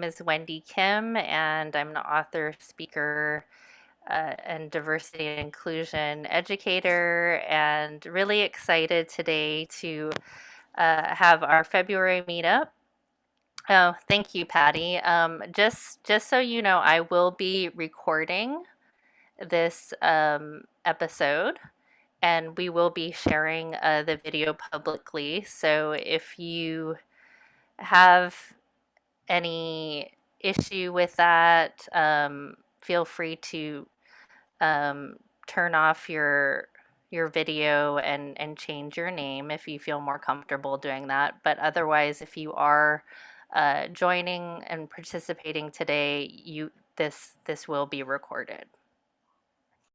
name is Wendy Kim, and I'm an author, speaker, and diversity and inclusion educator, and really excited today to have our February meetup. Oh, thank you, Patty. Just so you know, I will be recording this episode, and we will be sharing the video publicly. So if you have any issue with that, feel free to um, turn off your video and change your name if you feel more comfortable doing that. But otherwise, if you are joining and participating today, this will be recorded.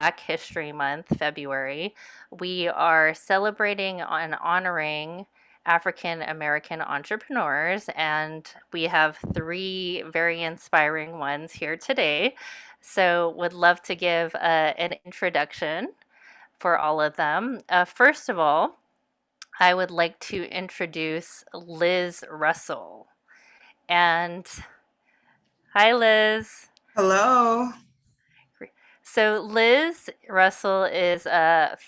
Black History Month, February, we are celebrating and honoring African American entrepreneurs, and we have three very inspiring ones here today. So, would love to give an introduction for all of them. First of all, I would like to introduce Liz Russell. And hi, Liz. Hello. So Liz Russell is a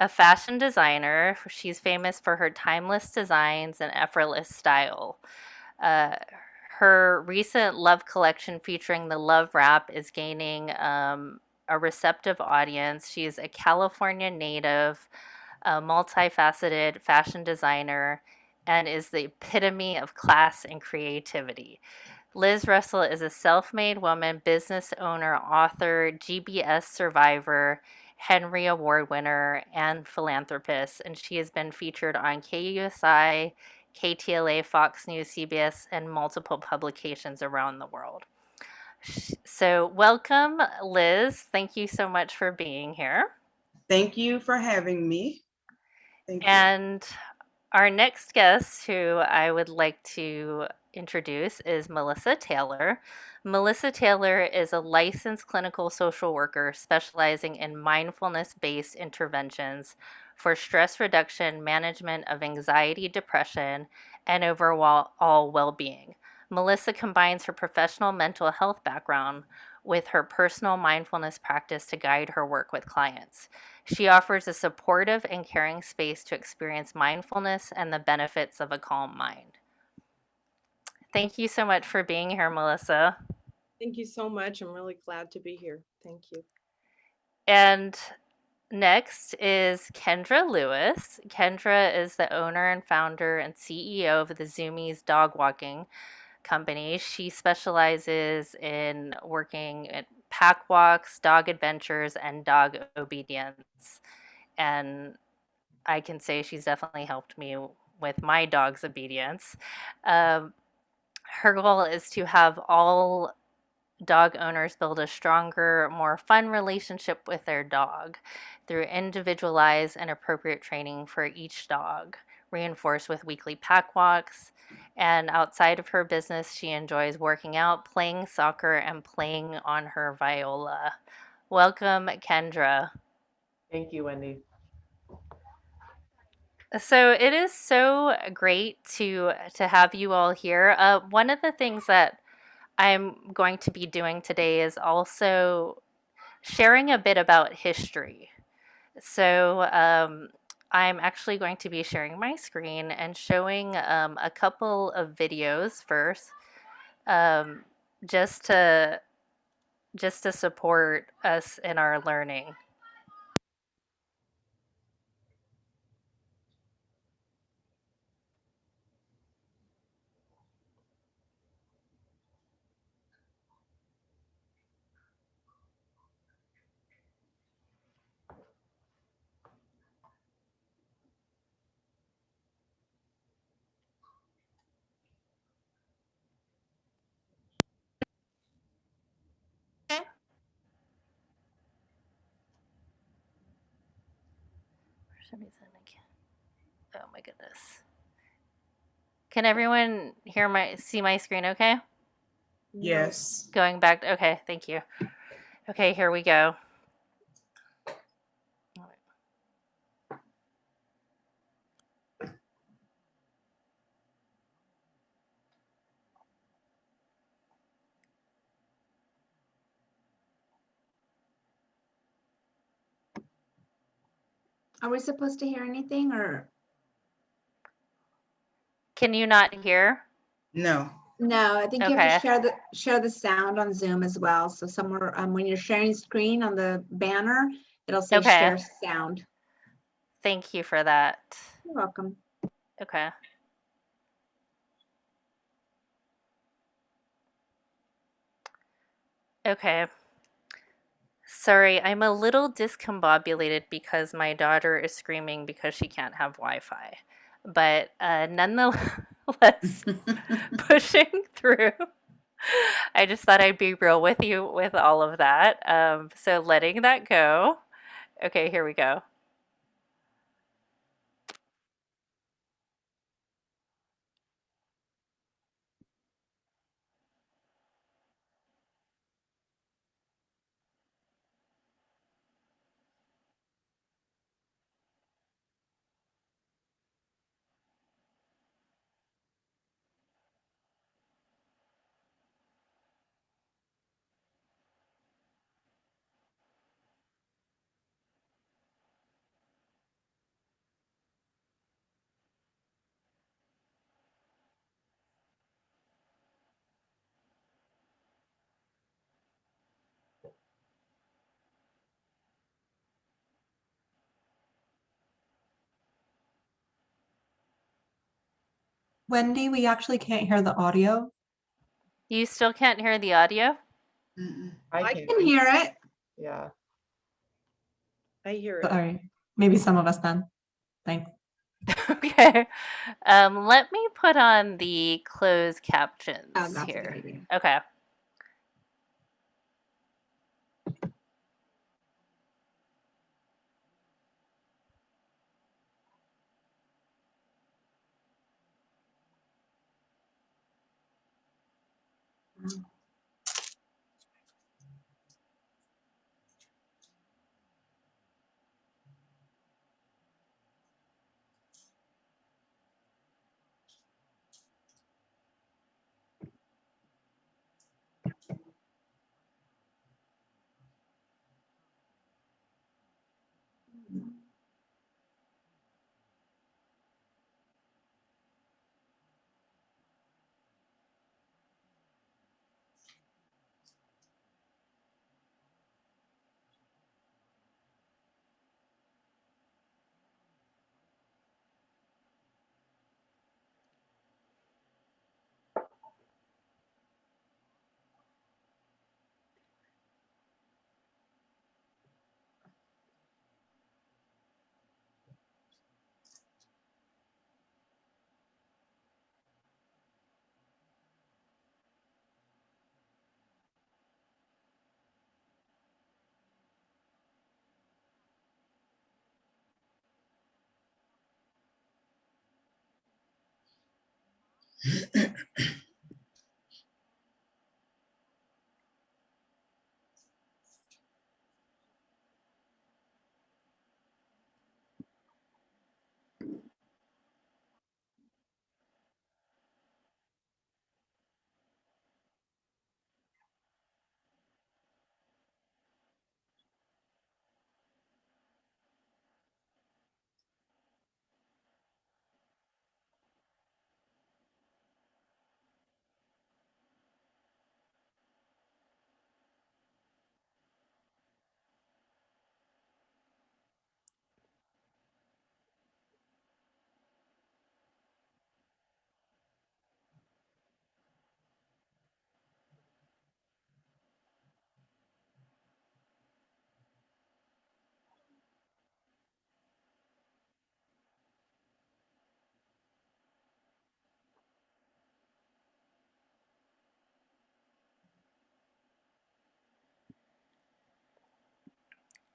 fashion designer. She's famous for her timeless designs and effortless style. Uh, Her recent Love collection featuring the Love Wrap is gaining a receptive audience. She is a California native, a multifaceted fashion designer, and is the epitome of class and creativity. Liz Russell is a self made woman, business owner, author, GBS survivor, Henry Award winner, and philanthropist. And she has been featured on KUSI, KTLA, Fox News, CBS, and multiple publications around the world. So, welcome, Liz. Thank you so much for being here. Thank you for having me. Thank you. And our next guest, who I would like to introduce, is Melissa Taylor. Melissa Taylor is a licensed clinical social worker specializing in mindfulness based interventions for stress reduction, management of anxiety, depression, and overall well being. Melissa combines her professional mental health background with her personal mindfulness practice to guide her work with clients. She offers a supportive and caring space to experience mindfulness and the benefits of a calm mind. Thank you so much for being here, Melissa. Thank you so much. I'm really glad to be here. Thank you. And next is Kendra Lewis. Kendra is the owner and founder and CEO of the Zoomies Dog Walking Company. She specializes in working at pack walks, dog adventures, and dog obedience. And I can say she's definitely helped me with my dog's obedience. Um, Her goal is to have all dog owners build a stronger, more fun relationship with their dog through individualized and appropriate training for each dog, reinforced with weekly pack walks. And outside of her business, she enjoys working out, playing soccer, and playing on her viola. Welcome, Kendra. Thank you, Wendy. So it is so great to have you all here. One of the things that I'm going to be doing today is also sharing a bit about history. So I'm actually going to be sharing my screen and showing a couple of videos first, um, just to just to support us in our learning. For some reason I can't. Oh my goodness. Can everyone see my screen okay? Yes. Going back. Okay, thank you. Okay, here we go. Are we supposed to hear anything or? Can you not hear? No. No, I think you have Okay. to share the sound on Zoom as well. So somewhere when you're sharing screen on the banner, it'll say Okay. share sound. Thank you for that. You're welcome. Okay. Okay. Sorry, I'm a little discombobulated because my daughter is screaming because she can't have Wi-Fi. But nonetheless, pushing through. I just thought I'd be real with you with all of that. So letting that go. Okay, here we go. Wendy, we actually can't hear the audio. You still can't hear the audio? Mm-mm. I can hear it. Yeah. I hear it. Sorry, maybe some of us then. Thanks. Okay. Let me put on the closed captions Oh, that's a here. good idea. Okay.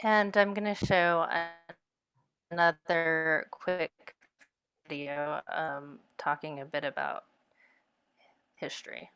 And I'm going to show another quick video talking a bit about history.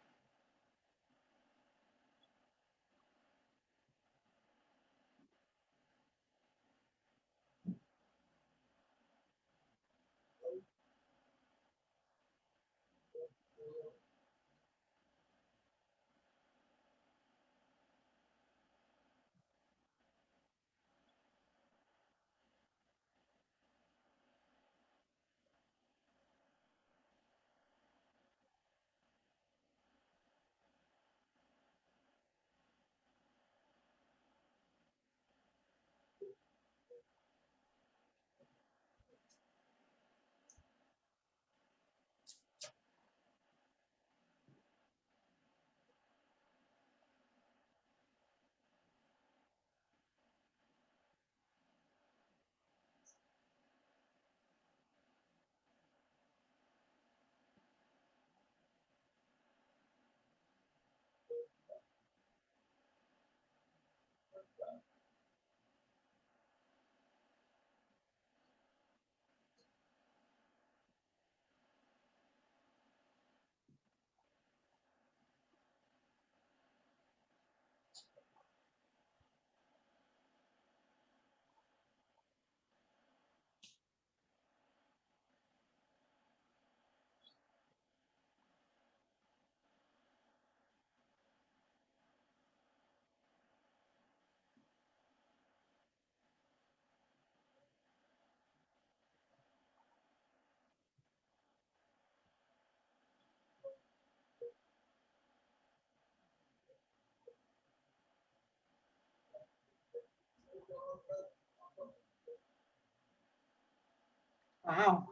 Wow.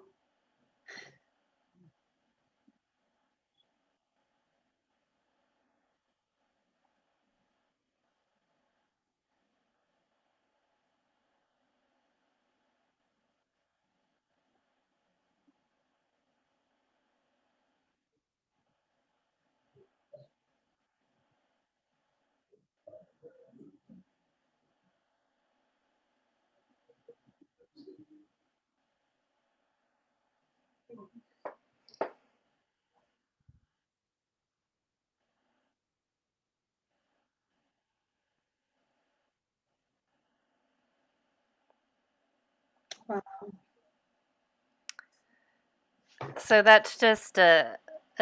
So that's just a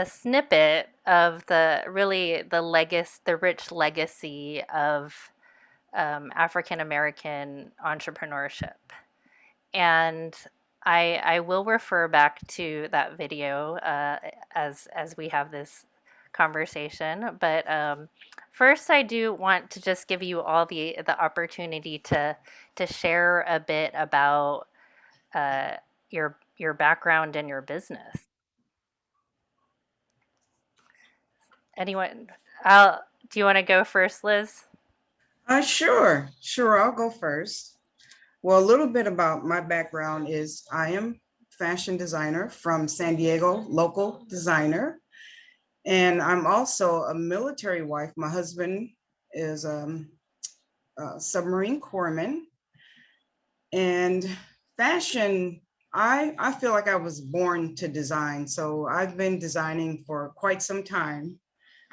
snippet of the rich legacy of African American entrepreneurship. And I will refer back to that video as we have this conversation. But first, I do want to just give you all the opportunity to share a bit about uh, your background and your business. Anyone? Do you want to go first, Liz? Sure, I'll go first. Well, a little bit about my background is I am fashion designer from San Diego, local designer. And I'm also a military wife. My husband is a submarine corpsman. And fashion, I feel like I was born to design. So I've been designing for quite some time.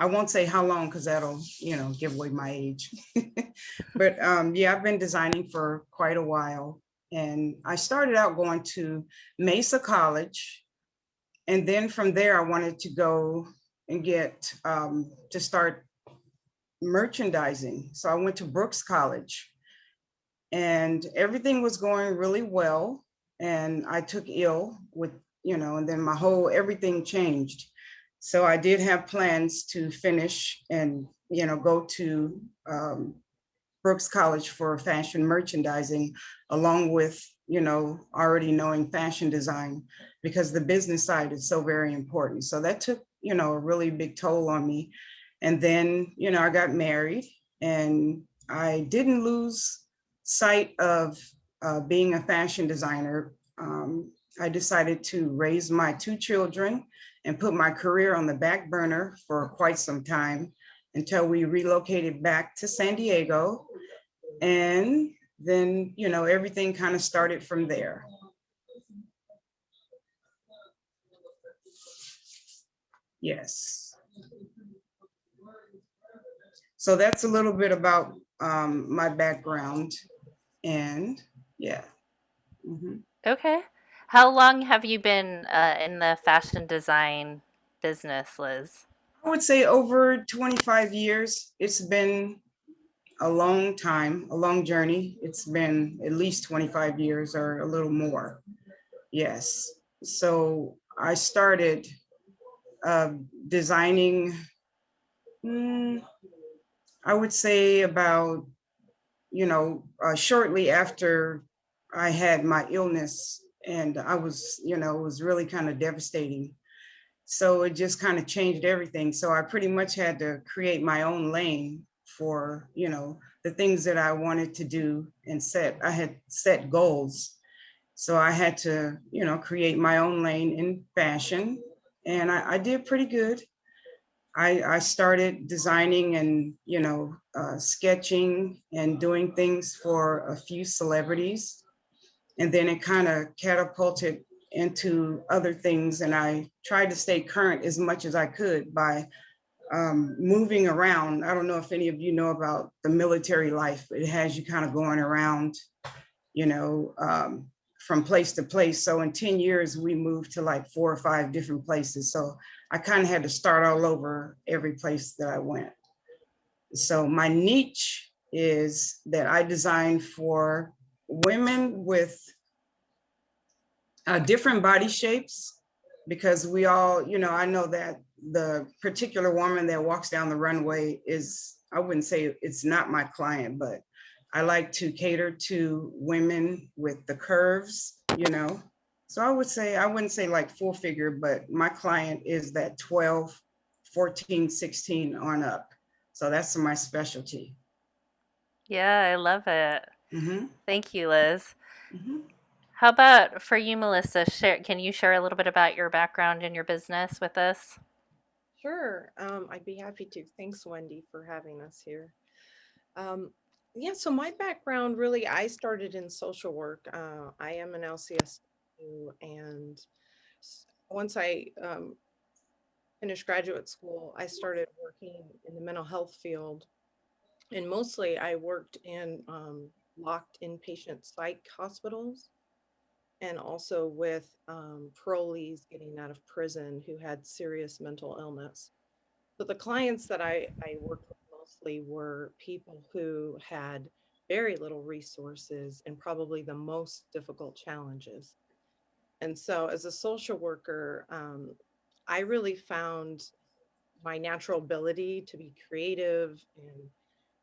I won't say how long because that'll, give away my age. But yeah, I've been designing for quite a while. And I started out going to Mesa College. And then from there, I wanted to go and get to start merchandising. So I went to Brooks College and everything was going really well. And I took ill with, and then everything changed. So I did have plans to finish and, go to Brooks College for fashion merchandising, along with, already knowing fashion design, because the business side is so very important. So that took, a really big toll on me. And then, I got married and I didn't lose sight of being a fashion designer. I decided to raise my two children and put my career on the back burner for quite some time until we relocated back to San Diego. And then, everything kind of started from there. Yes. So that's a little bit about my background. And yeah. Mhm. Okay. How long have you been in the fashion design business, Liz? I would say over 25 years. It's been a long time, a long journey. It's been at least 25 years or a little more. Yes. So I started designing, I would say about, shortly after I had my illness, and I was, it was really kind of devastating. So it just kind of changed everything. So I pretty much had to create my own lane for, the things that I wanted to do and I had set goals. So I had to, create my own lane in fashion. And I did pretty good. I started designing and, sketching and doing things for a few celebrities. And then it kind of catapulted into other things. And I tried to stay current as much as I could by moving around. I don't know if any of you know about the military life. It has you kind of going around, you know, from place to place. So in 10 years, we moved to like 4 or 5 different places. So I kind of had to start all over every place that I went. So my niche is that I design for women with different body shapes, because we all, I know that the particular woman that walks down the runway is, I wouldn't say it's not my client, but I like to cater to women with the curves, you know. So I would say, I wouldn't say like full figure, but my client is that 12, 14, 16 on up. So that's my specialty. Yeah, I love it. Hmm. Thank you, Liz. Hmm. How about for you, Melissa? Can you share a little bit about your background and your business with us? Sure. I'd be happy to. Thanks, Wendy, for having us here. Um, yeah, so my background really, I started in social work. I am an LCSW, and once I finished graduate school, I started working in the mental health field. And mostly I worked in locked inpatient psych hospitals and also with parolees getting out of prison who had serious mental illness. So the clients that I worked with mostly were people who had very little resources and probably the most difficult challenges. And so as a social worker, I really found my natural ability to be creative and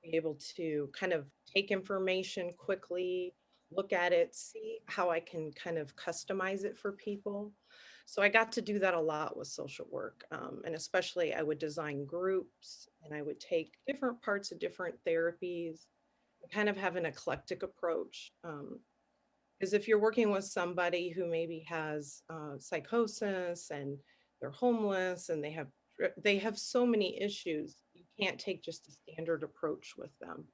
be able to kind of take information quickly, look at it, see how I can kind of customize it for people. So I got to do that a lot with social work. And especially I would design groups and I would take different parts of different therapies and kind of have an eclectic approach. Because if you're working with somebody who maybe has psychosis and they're homeless and they have so many issues, you can't take just a standard approach with them.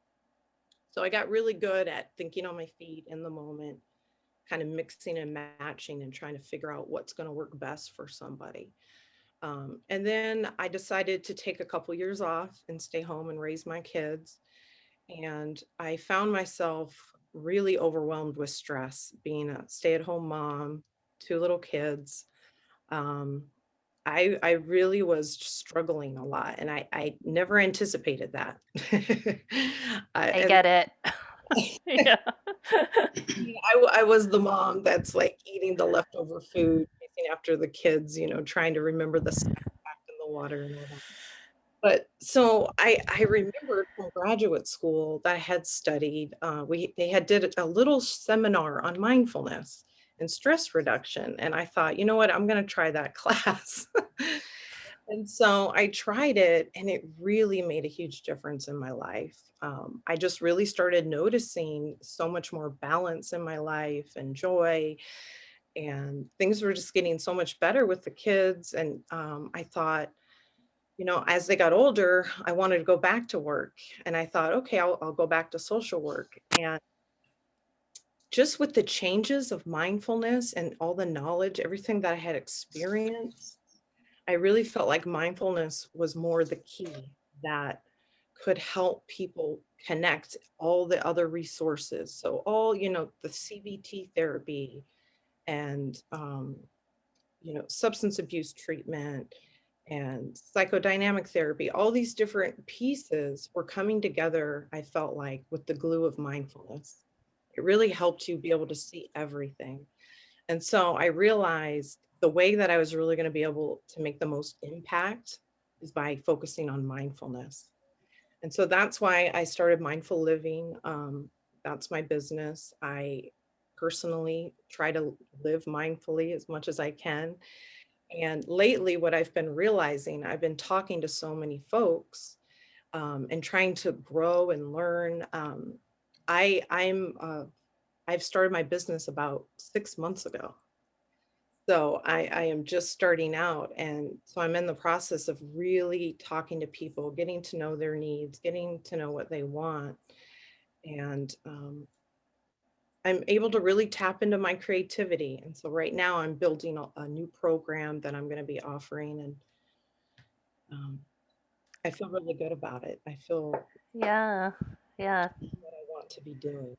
So I got really good at thinking on my feet in the moment, kind of mixing and matching and trying to figure out what's going to work best for somebody. And then I decided to take a couple years off and stay home and raise my kids. And I found myself really overwhelmed with stress being a stay-at-home mom, two little kids. Um, I really was struggling a lot, and I never anticipated that. I And get it. Yeah. I was the mom that's like eating the leftover food, chasing after the kids, trying to remember the snack pack in the water and all that. But so I remembered from graduate school that I had studied, they had did a little seminar on mindfulness and stress reduction. And I thought, you know what, I'm going to try that class. And so I tried it and it really made a huge difference in my life. I just really started noticing so much more balance in my life and joy, and things were just getting so much better with the kids. And I thought, as they got older, I wanted to go back to work. And I thought, okay, I'll go back to social work. And just with the changes of mindfulness and all the knowledge, everything that I had experienced, I really felt like mindfulness was more the key that could help people connect all the other resources. So all, the CBT therapy and, substance abuse treatment and psychodynamic therapy, all these different pieces were coming together, I felt like, with the glue of mindfulness. It really helped you be able to see everything. And so I realized the way that I was really going to be able to make the most impact is by focusing on mindfulness. And so that's why I started Mindful Living. That's my business. I personally try to live mindfully as much as I can. And lately, what I've been realizing, I've been talking to so many folks and trying to grow and learn. I've started my business about 6 months ago. So I am just starting out. And so I'm in the process of really talking to people, getting to know their needs, getting to know what they want. And I'm able to really tap into my creativity. And so right now I'm building a new program that I'm going to be offering. And um, I feel really good about it. I feel Yeah. Yeah. what I want to be doing.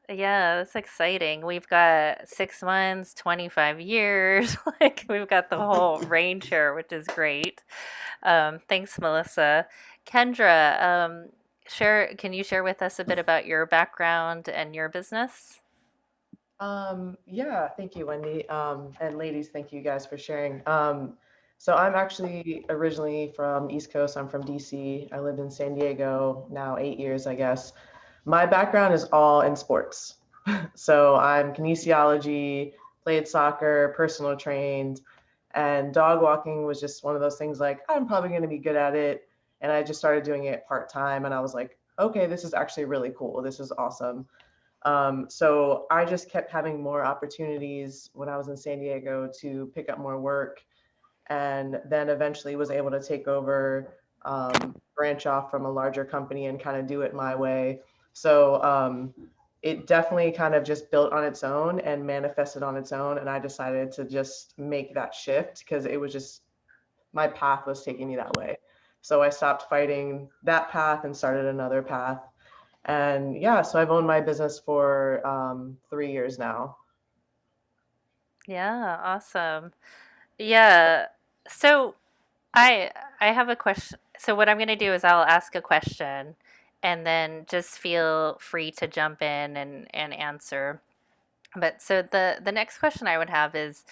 Yeah, that's exciting. We've got 6 months, 25 years. Like we've got the whole range here, which is great. Thanks, Melissa. Kendra, can you share with us a bit about your background and your business? Yeah, thank you, Wendy. And ladies, thank you guys for sharing. So I'm actually originally from East Coast. I'm from DC. I lived in San Diego now 8 years, I guess. My background is all in sports. So I'm kinesiology, played soccer, personal trained, and dog walking was just one of those things like, I'm probably going to be good at it. And I just started doing it part time. And I was like, okay, this is actually really cool. This is awesome. So I just kept having more opportunities when I was in San Diego to pick up more work, and then eventually was able to take over, branch off from a larger company and kind of do it my way. So it definitely kind of just built on its own and manifested on its own. And I decided to just make that shift because it was just my path was taking me that way. So I stopped fighting that path and started another path. And yeah, so I've owned my business for 3 years now. Yeah, awesome. Yeah. So I I have a question. So what I'm going to do is I'll ask a question and then just feel free to jump in and answer. But so the next question I would have is,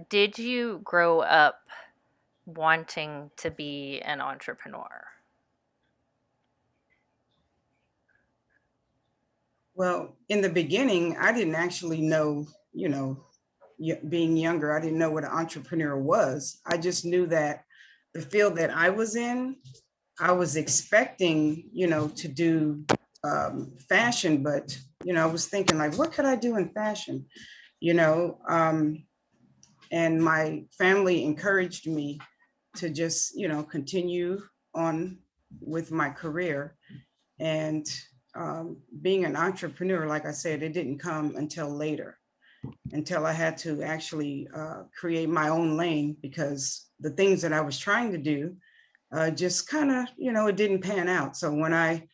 did you grow up wanting to be an entrepreneur? Well, in the beginning, I didn't actually know, being younger, I didn't know what an entrepreneur was. I just knew that the field that I was in, I was expecting, to do fashion, but, I was thinking like, what could I do in fashion? You know, um, and my family encouraged me to just, continue on with my career. And being an entrepreneur, like I said, it didn't come until later, until I had to actually create my own lane, because the things that I was trying to do just kind of, it didn't pan out. So when I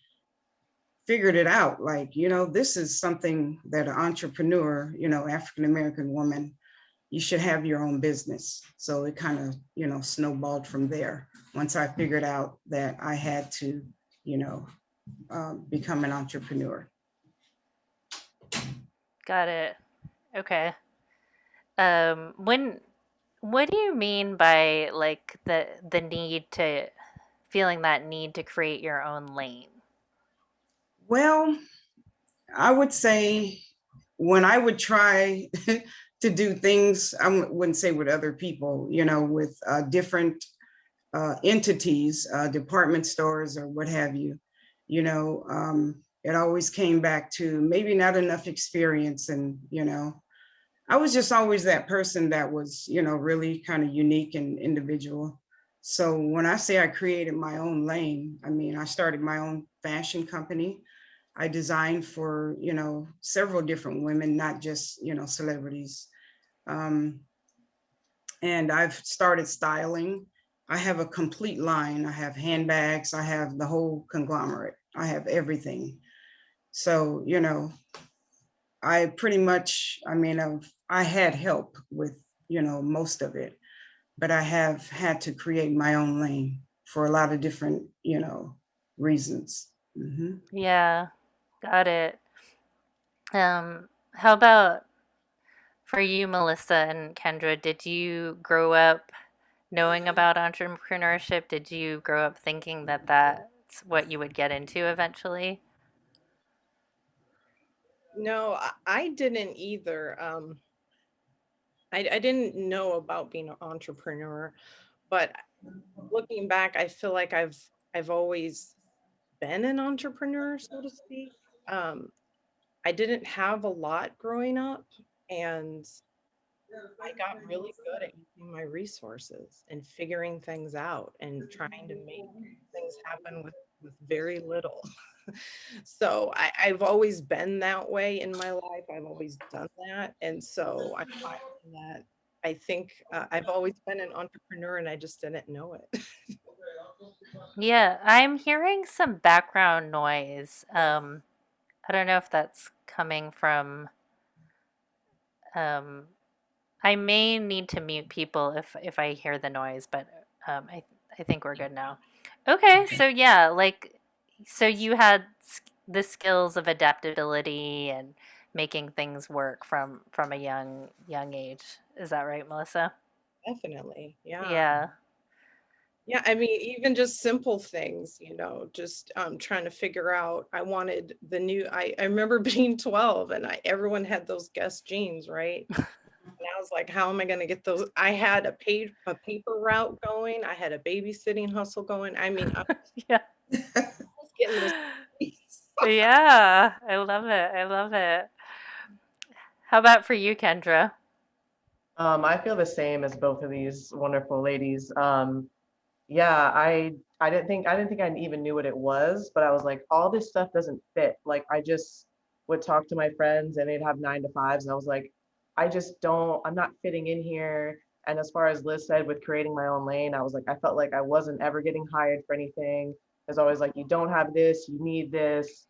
figured it out, like, this is something that an entrepreneur, African American woman, you should have your own business. So it kind of, snowballed from there. Once I figured out that I had to, you know, become an entrepreneur. Got it. Okay. When what do you mean by like the need to feeling that need to create your own lane? Well, I would say when I would try to do things, I wouldn't say with other people, with different entities, department stores or what have you, it always came back to maybe not enough experience. And, I was just always that person that was, really kind of unique and individual. So when I say I created my own lane, I mean, I started my own fashion company. I designed for, several different women, not just, celebrities. Um, and I've started styling. I have a complete line. I have handbags. I have the whole conglomerate. I have everything. So, I pretty much, I had help with, most of it, but I have had to create my own lane for a lot of different, reasons. Mhm. Yeah, got it. How about for you, Melissa and Kendra? Did you grow up knowing about entrepreneurship? Did you grow up thinking that that's what you would get into eventually? No, I didn't either. I didn't know about being an entrepreneur, but looking back, I feel like I've always been an entrepreneur, so to speak. Um, I didn't have a lot growing up, and I got really good at using my resources and figuring things out and trying to make things happen with very little. So I've always been that way in my life. I've always done that. And so I'm finding that I think I've always been an entrepreneur and I just didn't know it. Yeah, I'm hearing some background noise. I don't know if that's coming from. Um, I may need to mute people if I hear the noise, but I think we're good now. Okay, so yeah, like so you had the skills of adaptability and making things work from a young age. Is that right, Melissa? Definitely. Yeah. Yeah. Yeah, I mean, even just simple things, just trying to figure out. I wanted the new. I remember being 12, and everyone had those Guess jeans, right? And I was like, how am I going to get those? I had a paper route going. I had a babysitting hustle going. I mean, I Yeah. was getting those. Yeah, I love it. I love it. How about for you, Kendra? I feel the same as both of these wonderful ladies. Yeah, I didn't think I even knew what it was, but I was like, all this stuff doesn't fit. Like I just would talk to my friends and they'd have 9 to 5s, and I was like, I'm not fitting in here. And as far as Liz said, with creating my own lane, I was like, I felt like I wasn't ever getting hired for anything. There's always like, you don't have this, you need this.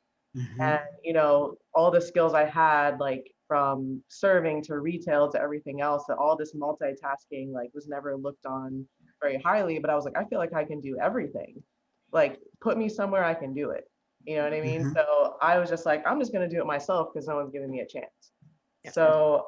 And Mhm. all the skills I had, like from serving to retail to everything else, that all this multitasking like was never looked on very highly. But I was like, I feel like I can do everything. Like put me somewhere, I can do it. You know what I mean? Mhm. So I was just like, I'm just gonna do it myself because no one's giving me a chance. Yeah. So,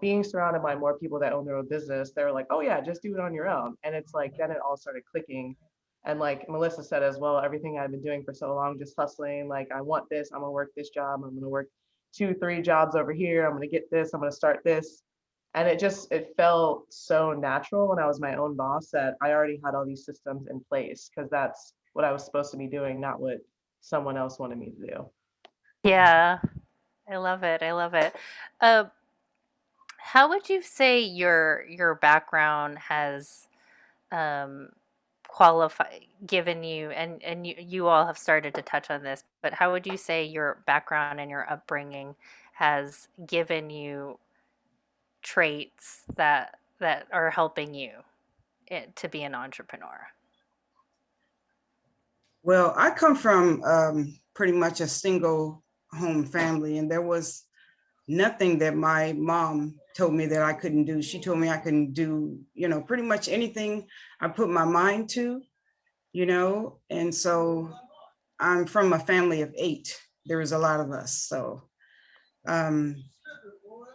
being surrounded by more people that own their own business, they were like, oh yeah, just do it on your own. And it's like, then it all started clicking. And like Melissa said as well, everything I've been doing for so long, just hustling, like, I want this, I'm gonna work this job, I'm gonna work 2, 3 jobs over here, I'm gonna get this, I'm gonna start this. And it felt so natural when I was my own boss that I already had all these systems in place because that's what I was supposed to be doing, not what someone else wanted me to do. Yeah, I love it. I love it. Uh, how would you say your background has um, qualify given you and you all have started to touch on this, but how would you say your background and your upbringing has given you traits that are helping you to be an entrepreneur? Well, I come from pretty much a single home family, and there was nothing that my mom told me that I couldn't do. She told me I can do, pretty much anything I put my mind to, and so I'm from a family of 8. There was a lot of us. So um,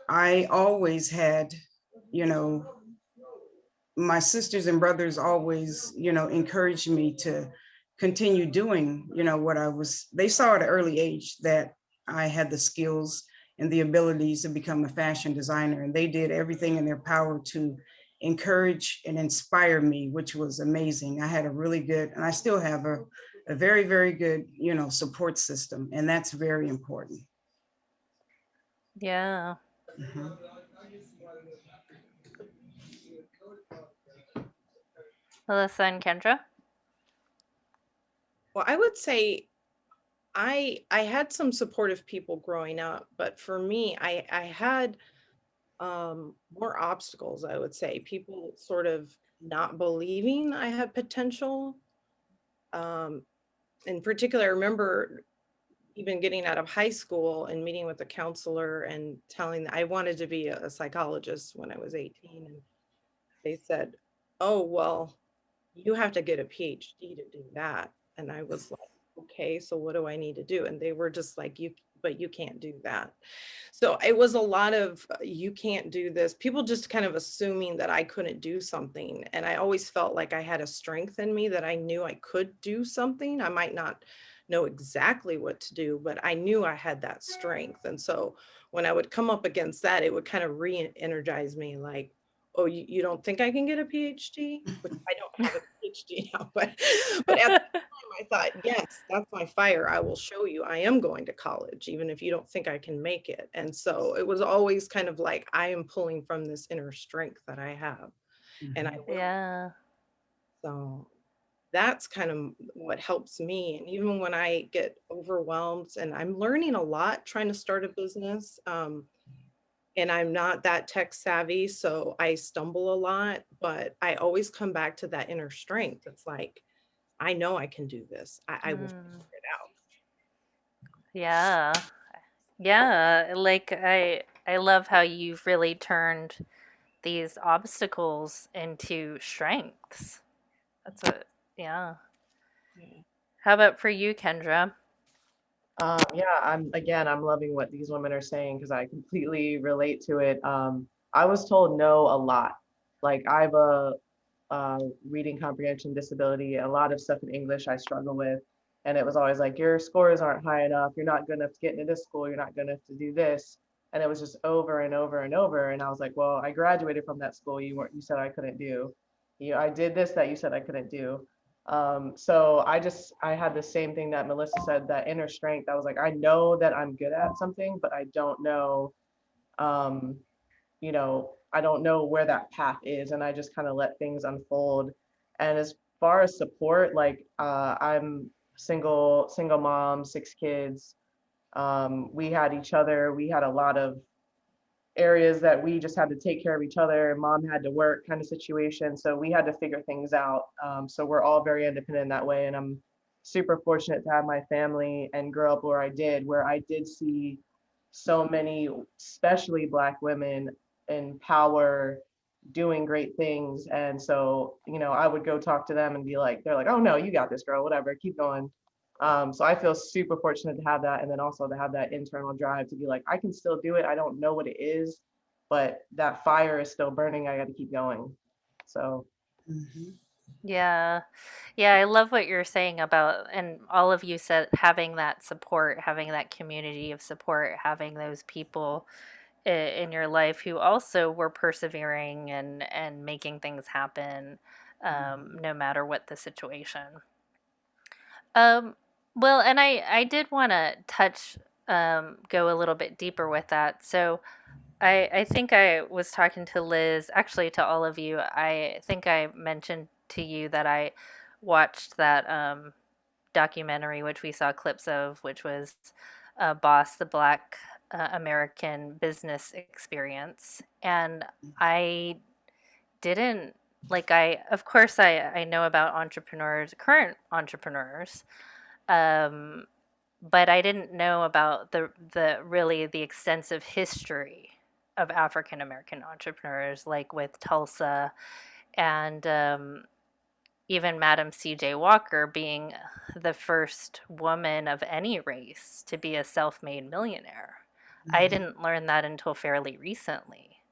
I always had, you know, my sisters and brothers always, encouraged me to continue doing, what they saw at an early age that I had the skills and the abilities to become a fashion designer. And they did everything in their power to encourage and inspire me, which was amazing. I had a really good, and I still have a very, very good, support system. And that's very important. Yeah. Mhm. Melissa and Kendra? Well, I would say I had some supportive people growing up, but for me, I had more obstacles, I would say. People sort of not believing I had potential. Um, in particular, I remember even getting out of high school and meeting with a counselor and telling that I wanted to be a psychologist when I was 18. And they said, oh, well, you have to get a PhD to do that. And I was like, okay, so what do I need to do? And they were just like, but you can't do that. So it was a lot of, you can't do this. People just kind of assuming that I couldn't do something. And I always felt like I had a strength in me that I knew I could do something. I might not know exactly what to do, but I knew I had that strength. And so when I would come up against that, it would kind of re-energize me like, oh, you don't think I can get a PhD? Which I don't have a PhD now, but at the time I thought, yes, that's my fire. I will show you. I am going to college, even if you don't think I can make it. And so it was always kind of like I am pulling from this inner strength that I have, and I Mhm. will. Yeah. So that's kind of what helps me. And even when I get overwhelmed, and I'm learning a lot trying to start a business. And I'm not that tech savvy, so I stumble a lot, but I always come back to that inner strength. It's like, I know I can do this. I will figure Mm, it out. yeah. Yeah, like I love how you've really turned these obstacles into strengths. That's what, yeah. Yeah. How about for you, Kendra? Yeah, I'm loving what these women are saying because I completely relate to it. I was told no a lot. Like reading comprehension disability, a lot of stuff in English I struggle with. And it was always like, your scores aren't high enough. You're not good enough to get into this school. You're not good enough to do this. And it was just over and over and over. And I was like, well, I graduated from that school you said I couldn't do. I did this that you said I couldn't do. So I had the same thing that Melissa said, that inner strength. I was like, I know that I'm good at something, but I don't know, I don't know where that path is. And I just kind of let things unfold. And as far as support, like, I'm single mom, 6 kids. We had each other. We had a lot of areas that we just had to take care of each other. Mom had to work, kind of situation. So we had to figure things out. So we're all very independent in that way. And I'm super fortunate to have my family and grow up where I did see so many, especially Black women in power, doing great things. And so, I would go talk to them and be like, they're like, oh no, you got this, girl, whatever, keep going. So I feel super fortunate to have that. And then also to have that internal drive to be like, I can still do it. I don't know what it is, but that fire is still burning. I got to keep going. So. Mhm. Yeah. Yeah, I love what you're saying about, and all of you said, having that support, having that community of support, having those people in your life who also were persevering and making things happen, no matter what the situation. Um, well, and I did want to go a little bit deeper with that. So I think I was talking to Liz, actually to all of you. I think I mentioned to you that I watched that documentary, which we saw clips of, which was Boss, the Black American Business Experience. And I didn't, of course, I know about entrepreneurs, current entrepreneurs, um, but I didn't know about the extensive history of African American entrepreneurs, like with Tulsa and even Madam C.J. Walker being the first woman of any race to be a self-made millionaire. I Mhm. didn't learn that until fairly recently.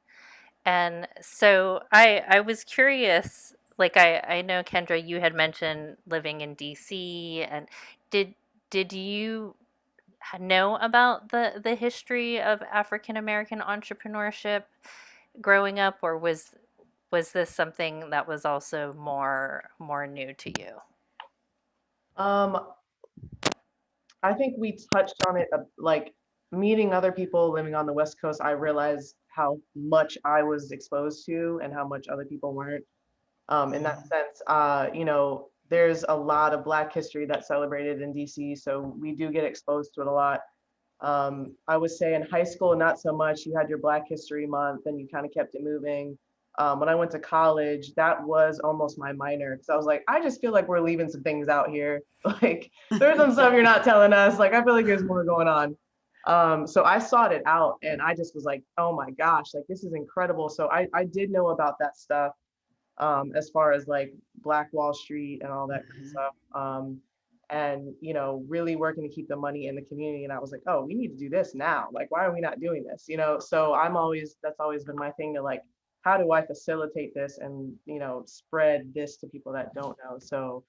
And so I was curious, like I know Kendra, you had mentioned living in DC, and did did you know about the history of African American entrepreneurship growing up, or was this something that was also more new to you? Um, I think we touched on it, like meeting other people living on the West Coast. I realized how much I was exposed to and how much other people weren't. In that sense, there's a lot of Black history that's celebrated in DC, so we do get exposed to it a lot. I would say in high school, not so much. You had your Black History Month and you kind of kept it moving. When I went to college, that was almost my minor because I was like, I just feel like we're leaving some things out here. Like, there's some stuff you're not telling us. Like, I feel like there's more going on. So I sought it out and I just was like, oh my gosh, like this is incredible. So I did know about that stuff, as far as like Black Wall Street and all that kind of stuff. And really working to keep the money in the community. And I was like, oh, we need to do this now. Like, why are we not doing this? So that's always been my thing, to like, how do I facilitate this and spread this to people that don't know? So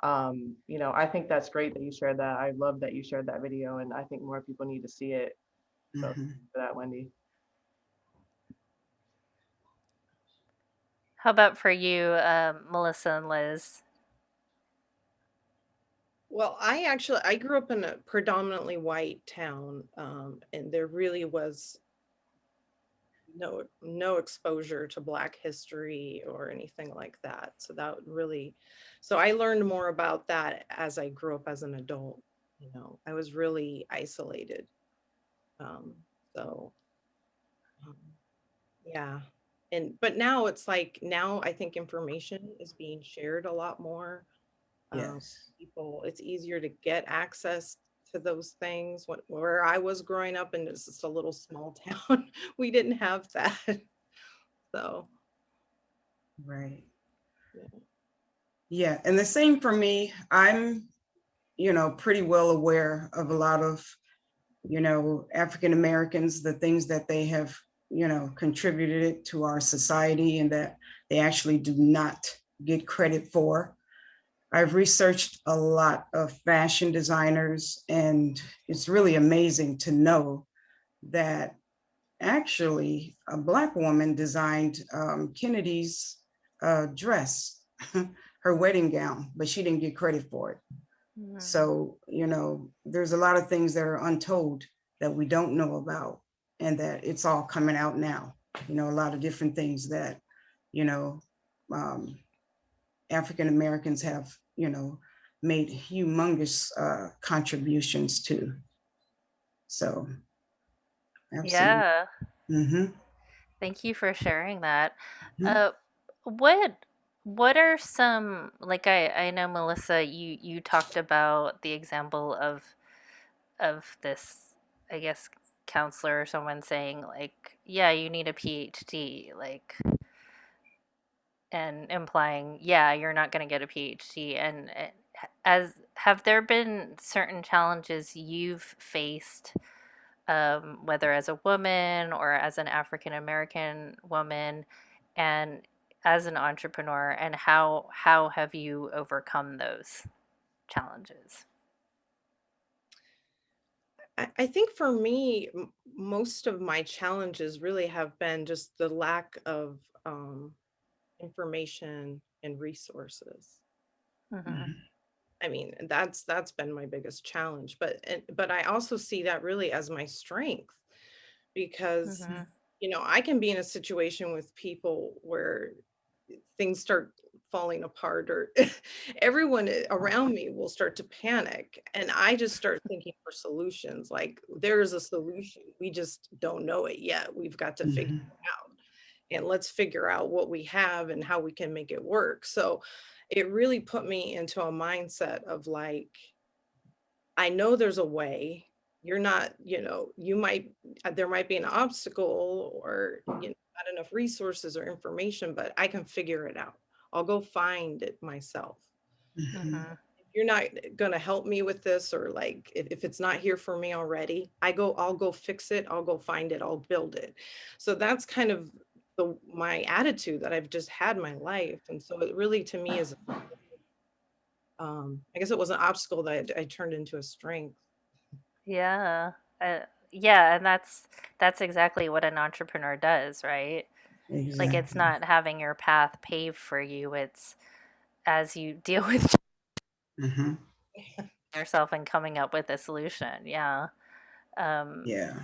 I think that's great that you shared that. I love that you shared that video, and I think more people need to see it. So thank you for that, Wendy. How about for you, Melissa and Liz? Well, I grew up in a predominantly white town, and there really was no exposure to Black history or anything like that. So I learned more about that as I grew up as an adult. I was really isolated. Um, so yeah. But now now I think information is being shared a lot more. Yes. It's easier to get access to those things. Where I was growing up, and it's just a little small town, we didn't have that. So Right. yeah. Yeah. And the same for me. I'm, pretty well aware of a lot of, African Americans, the things that they have, contributed to our society and that they actually do not get credit for. I've researched a lot of fashion designers, and it's really amazing to know that actually a Black woman designed Kennedy's dress, her wedding gown, but she didn't get credit for it. Mhm. So, you know, there's a lot of things that are untold that we don't know about, and that it's all coming out now. You know, a lot of different things that, you know, African Americans have, you know, made humongous contributions to. So, absolutely. Yeah. Mm-hmm. Thank you for sharing that. Mhm. Uh, what what are some, like, I know Melissa, you talked about the example of this, I guess, counselor or someone saying like, yeah, you need a PhD, like, and implying, yeah, you're not going to get a PhD. And as have there been certain challenges you've faced, whether as a woman or as an African American woman, and as an entrepreneur, and how have you overcome those challenges? I think for me, most of my challenges really have been just the lack of information and resources. Mm-hmm. Mhm. I mean, that's been my biggest challenge, but I also see that really as my strength because Mm-hmm. I can be in a situation with people where things start falling apart or everyone around me will start to panic and I just start thinking for solutions like there is a solution, we just don't know it yet, we've got to figure Mhm. it out and let's figure out what we have and how we can make it work. So it really put me into a mindset of like, I know there's a way. You're not, you might, there might be an obstacle or, not enough resources or information, but I can figure it out. I'll go find it myself. Mhm. Mm-hmm. If you're not going to help me with this, or like, if it's not here for me already, I'll go fix it. I'll go find it. I'll build it. So that's kind of my attitude that I've just had my life. And so it really, to me, is, I guess it was an obstacle that I turned into a strength. Yeah. Uh, yeah, and that's exactly what an entrepreneur does, right? Like, it's Exactly. not having your path paved for you, it's as you deal with Mhm. yourself and coming up with a solution. Yeah. Um, Yeah.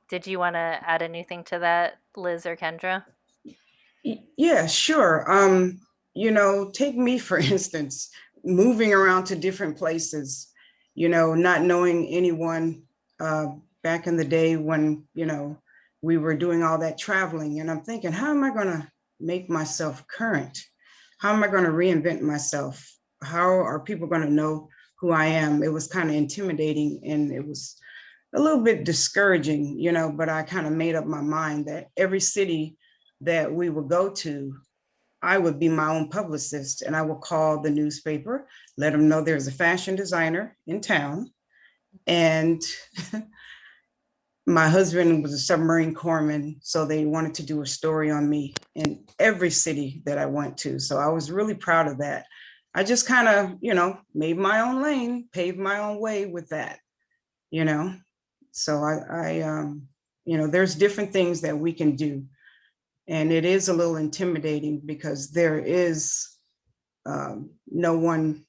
did you want to add anything to that, Liz or Kendra? Yeah, sure. You know, take me for instance, moving around to different places, you know, not knowing anyone uh, back in the day when, you know, we were doing all that traveling. And I'm thinking, how am I going to make myself current? How am I going to reinvent myself? How are people going to know who I am? It was kind of intimidating and it was a little bit discouraging, you know, but I kind of made up my mind that every city that we would go to, I would be my own publicist and I would call the newspaper, let them know there's a fashion designer in town. And my husband was a submarine corpsman, so they wanted to do a story on me in every city that I went to. So I was really proud of that. I just kind of, you know, made my own lane, paved my own way with that, you know. So you know, there's different things that we can do. And it is a little intimidating because there is no one,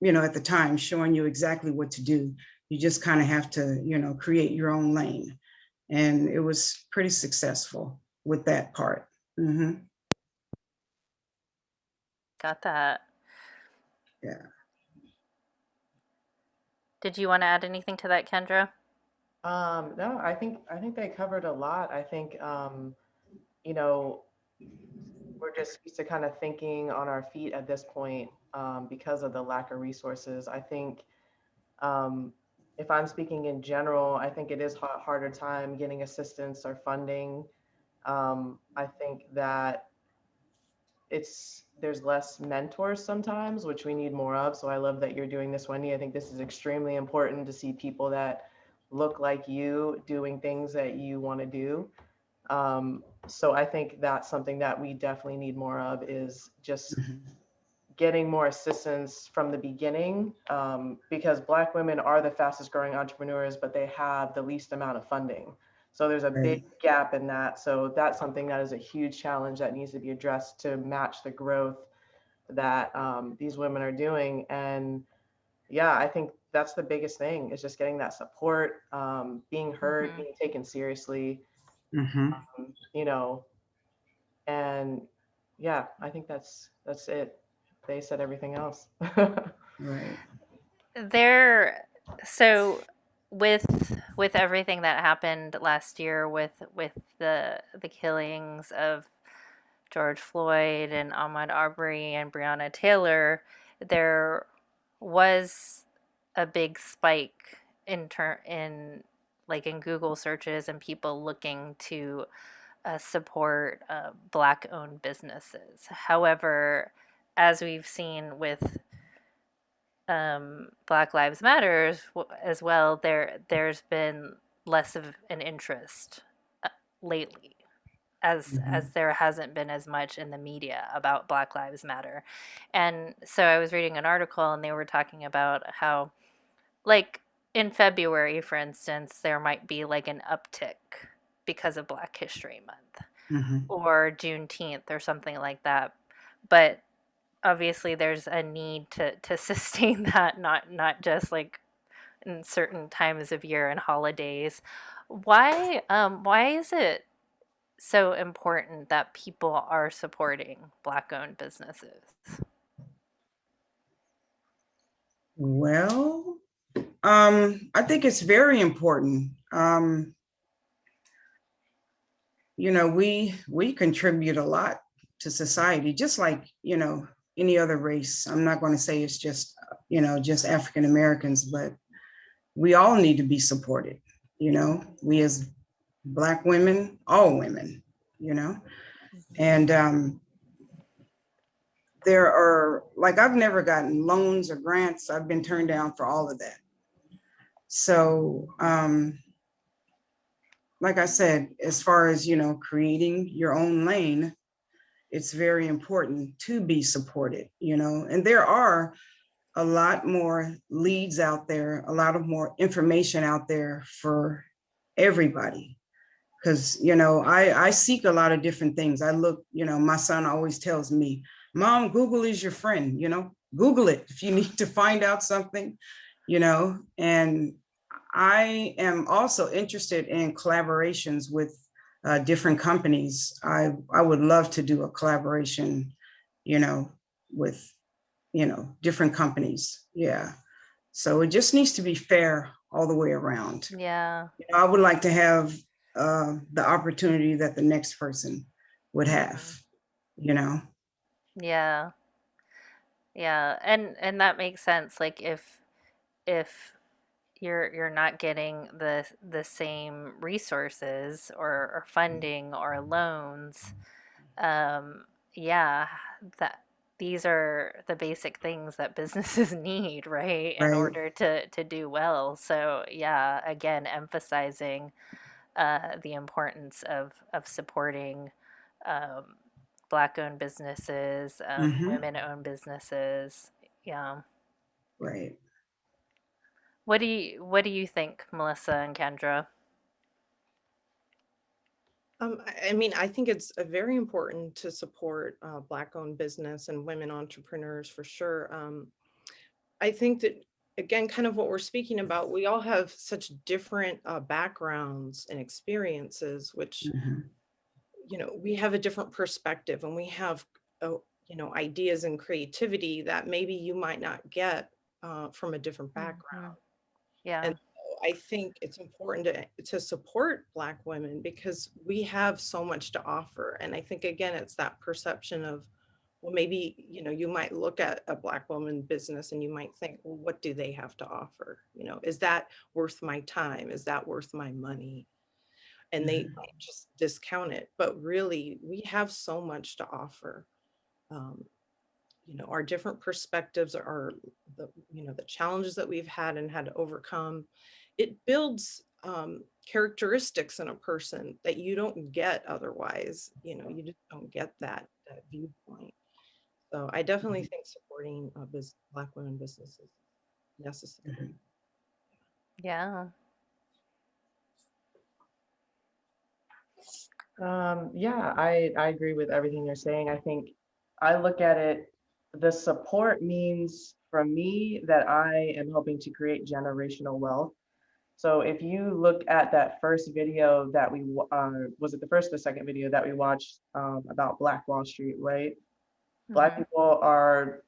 you know, at the time showing you exactly what to do. You just kind of have to, you know, create your own lane. And it was pretty successful with that part. Hmm. Got that. Yeah. Did you want to add anything to that, Kendra? No, I think they covered a lot. I think you know, we're just used to kind of thinking on our feet at this point because of the lack of resources. I think um, if I'm speaking in general, I think it is harder time getting assistance or funding. I think that there's less mentors sometimes, which we need more of. So I love that you're doing this, Wendy. I think this is extremely important to see people that look like you doing things that you want to do. So I think that's something that we definitely need more of, is just Mhm. getting more assistance from the beginning, because Black women are the fastest growing entrepreneurs, but they have the least amount of funding. So there's a big Right. gap in that. So that's something that is a huge challenge that needs to be addressed to match the growth that these women are doing. And yeah, I think that's the biggest thing, is just getting that support, being heard, Mhm. being taken seriously, Mhm. you know, and yeah, I think that's it. They said everything else. Right. There, so with everything that happened last year with the killings of George Floyd and Ahmaud Arbery and Breonna Taylor, there was a big spike in like in Google searches and people looking to support Black owned businesses. However, as we've seen with Black Lives Matters as well, there's been less of an interest lately, as Mhm. there hasn't been as much in the media about Black Lives Matter. And so I was reading an article and they were talking about how, like, in February, for instance, there might be like an uptick because of Black History Month Mhm. or Juneteenth or something like that. But obviously there's a need to sustain that, not just like in certain times of year and holidays. Why is it so important that people are supporting Black owned businesses? Well, I think it's very important. We contribute a lot to society, just like, any other race. I'm not going to say it's just, just African Americans, but we all need to be supported. We as Black women, all women, you know, and there are, like, I've never gotten loans or grants. I've been turned down for all of that. So, like I said, as far as, creating your own lane, it's very important to be supported, and there are a lot more leads out there, a lot of more information out there for everybody. Because, I seek a lot of different things. I look, my son always tells me, Mom, Google is your friend, Google it if you need to find out something, and I am also interested in collaborations with different companies. I would love to do a collaboration, you know, with, different companies. Yeah. So it just needs to be fair all the way around. Yeah. I would like to have the opportunity that the next person would have, Mhm. you know? Yeah. Yeah. And that makes sense. Like if you're not getting the same resources or funding or loans, um, yeah, that these are the basic things that businesses need, right, in Right. order to do well. So yeah, again, emphasizing the importance of supporting um, Black-owned businesses, Hmm. women-owned businesses. Yeah. Right. What do you think, Melissa and Kendra? I mean, I think it's very important to support Black-owned business and women entrepreneurs for sure. I think that, again, kind of what we're speaking about, we all have such different backgrounds and experiences, which, Hmm. we have a different perspective and we have, ideas and creativity that maybe you might not get from a different Hmm. background. And Yeah. so I think it's important to support Black women because we have so much to offer. And I think, again, it's that perception of, well, maybe, you might look at a Black woman business and you might think, well, what do they have to offer? Is that worth my time? Is that worth my money? And they Hmm. might just discount it. But really, we have so much to offer. Um, our different perspectives are the challenges that we've had and had to overcome. It builds characteristics in a person that you don't get otherwise. You know, you just don't get that viewpoint. So I definitely think supporting Black women businesses is necessary. Yeah. Yeah, I agree with everything you're saying. I think I look at it, the support means for me that I am helping to create generational wealth. So if you look at that first video that was it the first or the second video that we watched about Black Wall Street, right? Black people are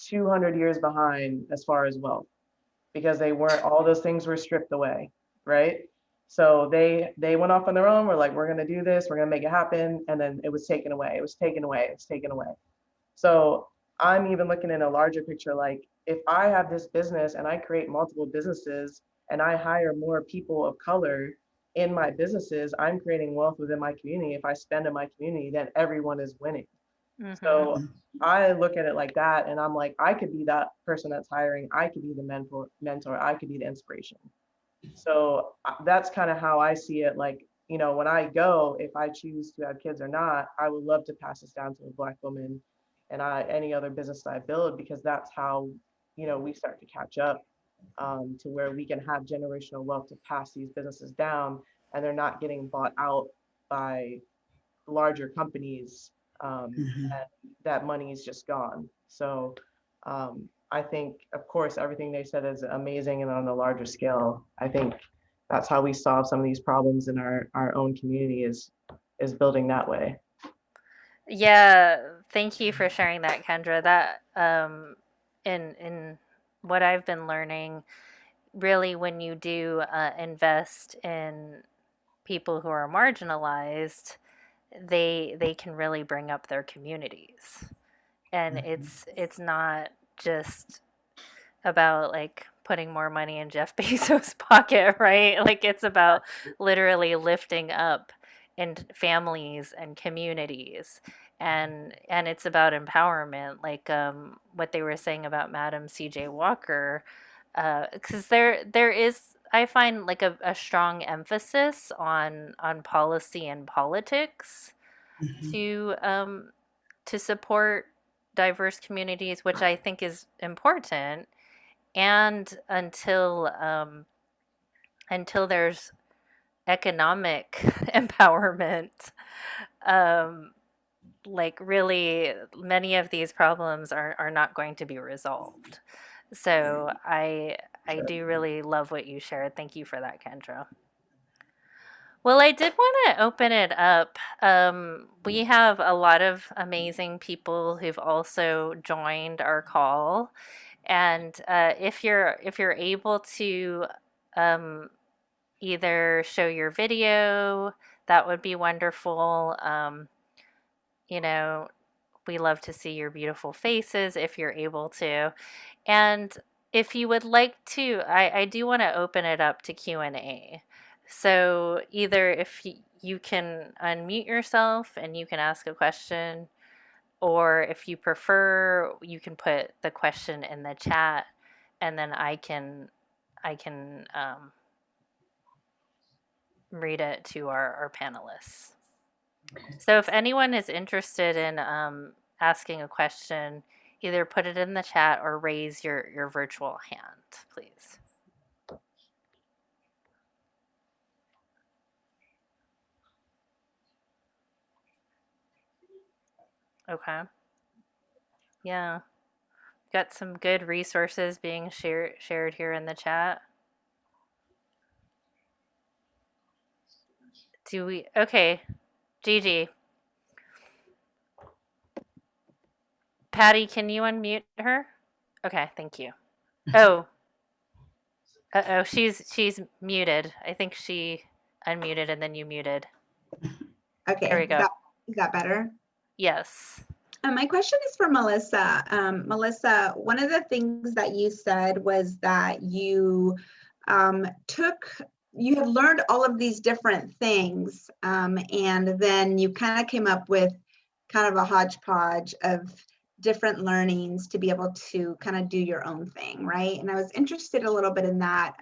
200 years behind as far as wealth because all those things were stripped away, right? So they went off on their own. We're like, we're gonna do this, we're gonna make it happen, and then it was taken away. It was taken away. It's taken away. So I'm even looking in a larger picture, like if I have this business and I create multiple businesses and I hire more people of color in my businesses, I'm creating wealth within my community. If I spend in my community, then everyone is winning. So I look at it like that, and I'm like, I could be that person that's hiring. I could be the mentor. I could be the inspiration. So that's kind of how I see it. Like, you know, when I go, if I choose to have kids or not, I would love to pass this down to a Black woman and any other business that I build, because that's how, you know, we start to catch up to where we can have generational wealth to pass these businesses down, and they're not getting bought out by larger companies, and that money is just gone. So I think, of course, everything they said is amazing, and on a larger scale, I think that's how we solve some of these problems in our own community is building that way. Yeah, thank you for sharing that, Kendra. That in what I've been learning, really, when you do invest in people who are marginalized, they can really bring up their communities, and it's not just about like putting more money in Jeff Bezos' pocket, right? Like it's about literally lifting up and families and communities, and it's about empowerment, like what they were saying about Madam C.J. Walker, because there is, I find, like a strong emphasis on policy and politics to support diverse communities, which I think is important. And until there's economic empowerment, um, like really many of these problems are not going to be resolved. So I do really love what you shared. Thank you for that, Kendra. Well, I did want to open it up. We have a lot of amazing people who've also joined our call, and if you're able to um, either show your video, that would be wonderful. You know, we love to see your beautiful faces if you're able to. And if you would like to, I do want to open it up to Q&A. So either if you can unmute yourself and you can ask a question, or if you prefer, you can put the question in the chat, and then I can read it to our panelists. So if anyone is interested in asking a question, either put it in the chat or raise your virtual hand, please. Okay. Yeah. Got some good resources being shared here in the chat. Okay, Gigi. Patty, can you unmute her? Okay, thank you. Oh. Uh-oh, she's muted. I think she unmuted and then you muted. Okay, There we go. Is that better? Yes. My question is for Melissa. Melissa, one of the things that you said was that you you had learned all of these different things, and then you kind of came up with kind of a hodgepodge of different learnings to be able to kind of do your own thing, right? And I was interested a little bit in that.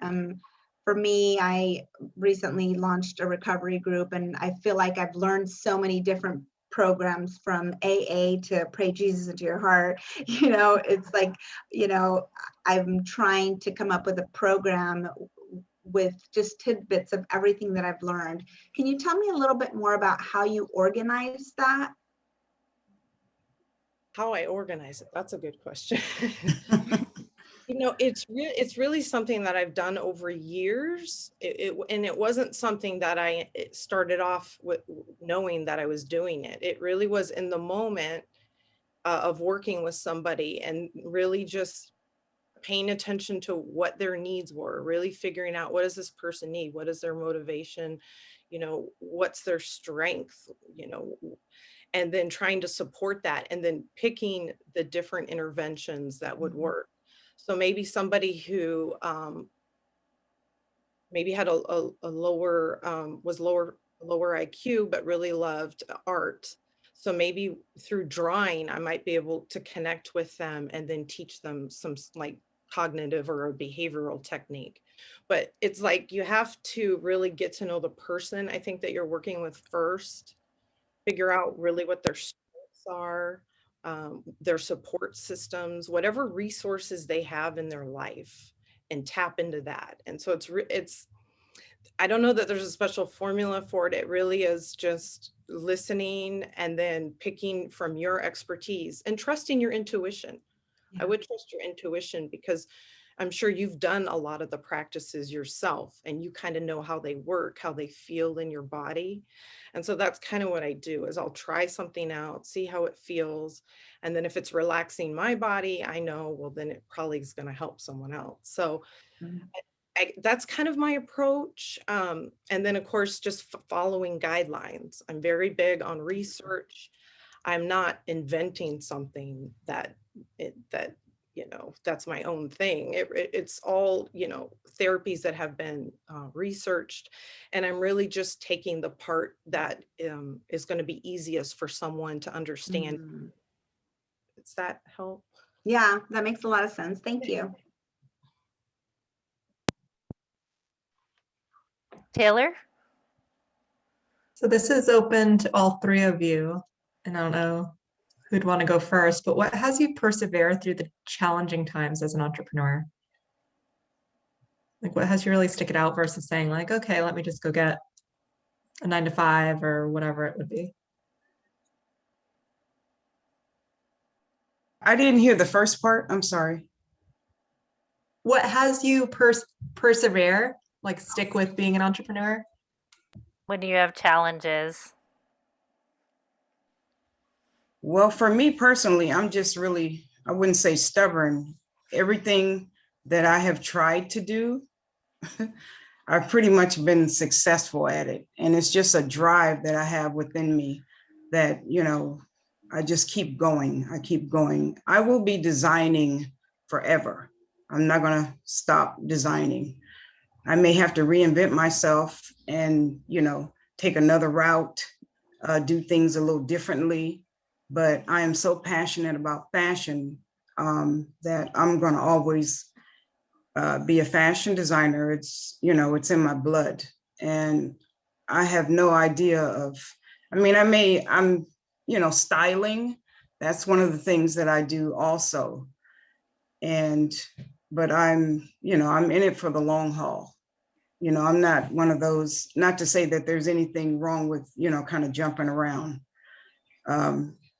for me, I recently launched a recovery group, and I feel like I've learned so many different programs from AA to Pray Jesus into Your heart. It's like, I'm trying to come up with a program with just tidbits of everything that I've learned. Can you tell me a little bit more about how you organize that? How I organize it, that's a good question. It's really something that I've done over years. And it wasn't something that it started off with knowing that I was doing it. It really was in the moment of working with somebody and really just paying attention to what their needs were, really figuring out, what does this person need? What is their motivation? What's their strength? And then trying to support that, and then picking the different interventions that would work. So maybe somebody who maybe had a lower lower IQ, but really loved art. So maybe through drawing, I might be able to connect with them and then teach them some like cognitive or a behavioral technique. But it's like you have to really get to know the person, I think, that you're working with first, figure out really what their strengths are, their support systems, whatever resources they have in their life, and tap into that. And so it's I don't know that there's a special formula for it. It really is just listening and then picking from your expertise and trusting your intuition. I would trust your intuition, because I'm sure you've done a lot of the practices yourself and you kind of know how they work, how they feel in your body. And so that's kind of what I do, is I'll try something out, see how it feels. And then if it's relaxing my body, I know, well, then it probably is going to help someone else. So that's kind of my approach. And then of course, just following guidelines. I'm very big on research. I'm not inventing something that that's my own thing. It's all, therapies that have been researched. And I'm really just taking the part that is going to be easiest for someone to understand. Does that help? Yeah, that makes a lot of sense. Thank you. Taylor? So this is open to all three of you, and I don't know who'd want to go first, but what has you persevere through the challenging times as an entrepreneur? Like, what has you really stick it out versus saying like, okay, let me just go get a 9 to 5 or whatever it would be? I didn't hear the first part. I'm sorry. What has you persevere, like stick with being an entrepreneur? When you have challenges? Well, for me personally, I'm just really, I wouldn't say stubborn. Everything that I have tried to do, I've pretty much been successful at it. And it's just a drive that I have within me that, I just keep going. I keep going. I will be designing forever. I'm not going to stop designing. I may have to reinvent myself and, take another route, do things a little differently. But I am so passionate about fashion that I'm going to always be a fashion designer. It's in my blood, and I have no idea of. I'm styling. That's one of the things that I do also, but I'm in it for the long haul. I'm not one of those. Not to say that there's anything wrong with kind of jumping around.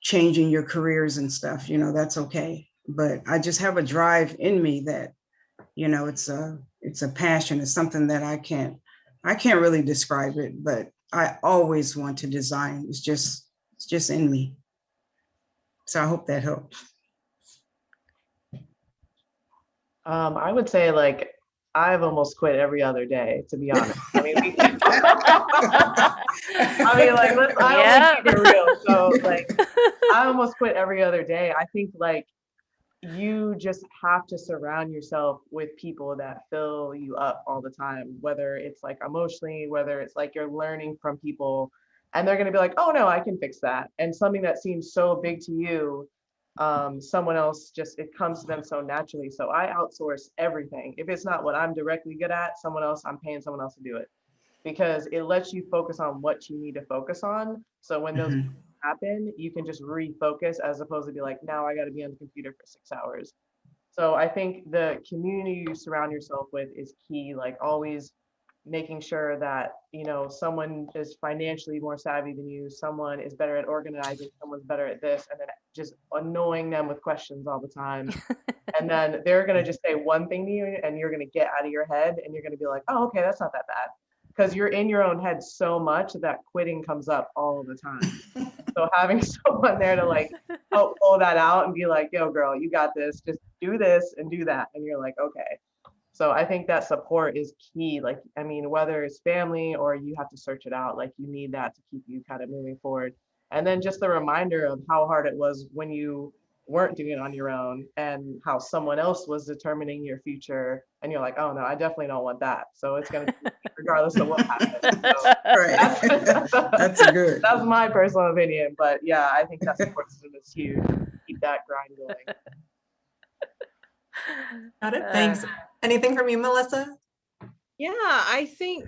Changing your careers and stuff, that's okay. But I just have a drive in me that, it's a passion. It's something that I can't really describe it, but I always want to design. It's just in me. So I hope that helps. I would say like I've almost quit every other day, to be honest. I mean, I don't keep it real. So like, I almost quit every other day. I think like you just have to surround yourself with people that fill you up all the time, whether it's like emotionally, whether it's like you're learning from people and they're going to be like, oh no, I can fix that. And something that seems so big to you, someone else just, it comes to them so naturally. So I outsource everything. If it's not what I'm directly good at, I'm paying someone else to do it, because it lets you focus on what you need to focus on. So when those Mhm. happen, you can just refocus, as opposed to be like, now I got to be on the computer for 6 hours. So I think the community you surround yourself with is key, like always making sure that, someone is financially more savvy than you, someone is better at organizing, someone's better at this, and then just annoying them with questions all the time. And then they're going to just say one thing to you and you're going to get out of your head and you're going to be like, oh, okay, that's not that bad. Because you're in your own head so much that quitting comes up all the time. So having someone there to like help pull that out and be like, yo, girl, you got this. Just do this and do that. And you're like, okay. So I think that support is key. Like, I mean, whether it's family or you have to search it out, like you need that to keep you kind of moving forward. And then just the reminder of how hard it was when you weren't doing it on your own and how someone else was determining your future. And you're like, oh no, I definitely don't want that. So it's going to be regardless of what happens. So Right. That's good. that's my personal opinion. But yeah, I think that support system is huge. Keep that grind going. Got it. Thanks. Anything from you, Melissa? Yeah, I think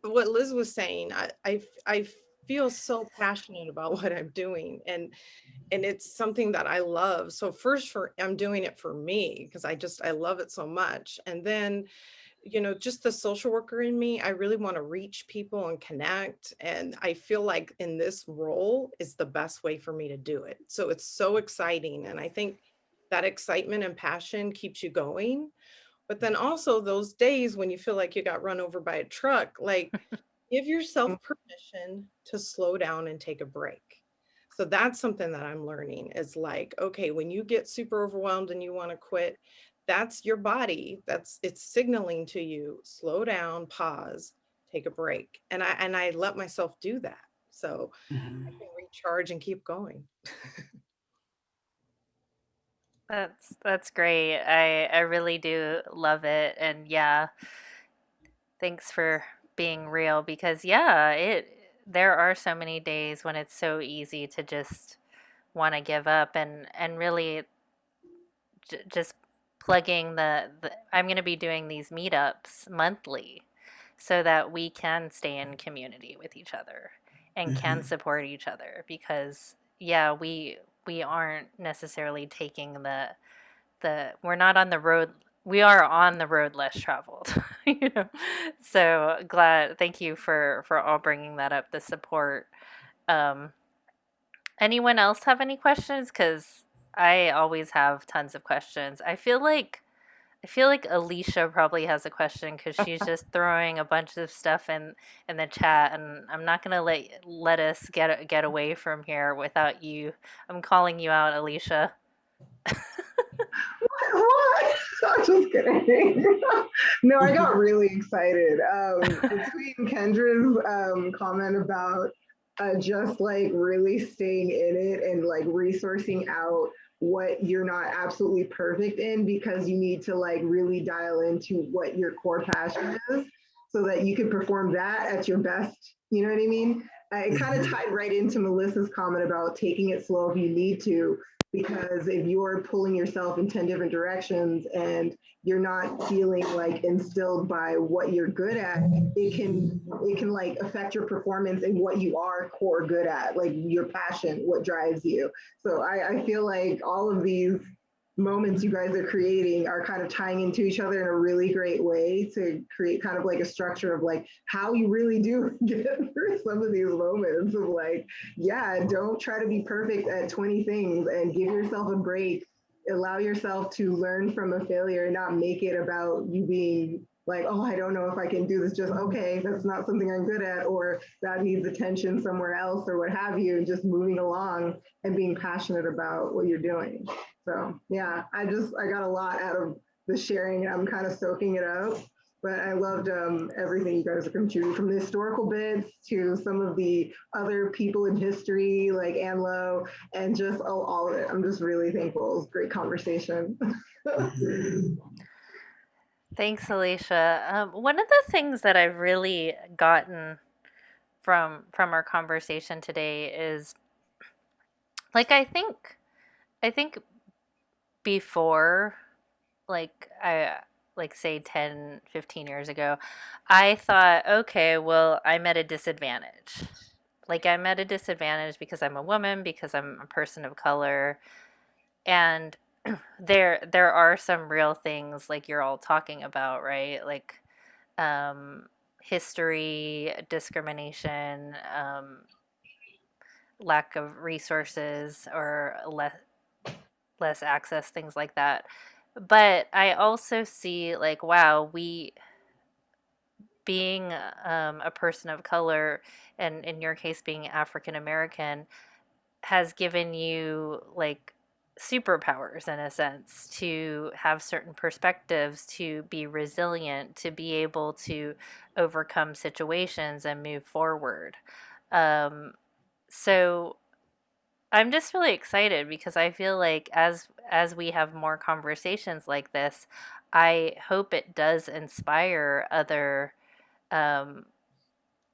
what Liz was saying, I feel so passionate about what I'm doing, and it's something that I love. So first, I'm doing it for me because I love it so much. And then, just the social worker in me, I really want to reach people and connect. And I feel like in this role is the best way for me to do it. So it's so exciting. And I think that excitement and passion keeps you going. But then also those days when you feel like you got run over by a truck, like give yourself permission to slow down and take a break. So that's something that I'm learning is like, okay, when you get super overwhelmed and you want to quit, that's your body. It's signaling to you, slow down, pause, take a break. And I let myself do that. So I Mhm. can recharge and keep going. That's great. I really do love it. And yeah, thanks for being real because yeah, it there are so many days when it's so easy to just want to give up and really just plugging the I'm going to be doing these meetups monthly so that we can stay in community with each other and can Mhm. support each other because yeah, we aren't necessarily taking the we're not on the road, we are on the road less traveled. you know so glad, thank you for all bringing that up, the support. um Anyone else have any questions? Because I always have tons of questions. I feel like Alicia probably has a question because she's just throwing a bunch of stuff in the chat, and I'm not gonna let us get away from here without you. I'm calling you out, Alicia. What? I'm just kidding. No, I got really excited. Between Kendra's comment about just like really staying in it and like resourcing out what you're not absolutely perfect in because you need to like really dial into what your core passion is so that you can perform that at your best. You know what I mean? It kind of tied right into Melissa's comment about taking it slow if you need to, because if you're pulling yourself in 10 different directions and you're not feeling like instilled by what you're good at, it can like affect your performance and what you are core good at, like your passion, what drives you. So I feel like all of these moments you guys are creating are kind of tying into each other in a really great way to create kind of like a structure of like how you really do get through some of these moments of like, yeah, don't try to be perfect at 20 things and give yourself a break. Allow yourself to learn from a failure and not make it about you being like, oh, I don't know if I can do this. Just, okay, that's not something I'm good at, or that needs attention somewhere else, or what have you, and just moving along and being passionate about what you're doing. So yeah, I got a lot out of the sharing. I'm kind of soaking it up, but I loved everything you guys are contributing, from the historical bits to some of the other people in history like Anlo, and just all of it. I'm just really thankful. It was a great conversation. Thanks, Alicia. One of the things that I've really gotten from our conversation today is like I think I think before, like say 10, 15 years ago, I thought, okay, well, I'm at a disadvantage. Like I'm at a disadvantage because I'm a woman, because I'm a person of color, and there are some real things like you're all talking about, right? Like um, history, discrimination, lack of resources, or less access, things like that. But I also see like, wow, we being a person of color, and in your case being African American, has given you like superpowers in a sense to have certain perspectives, to be resilient, to be able to overcome situations and move forward. Um, so I'm just really excited because I feel like as we have more conversations like this, I hope it does inspire other um,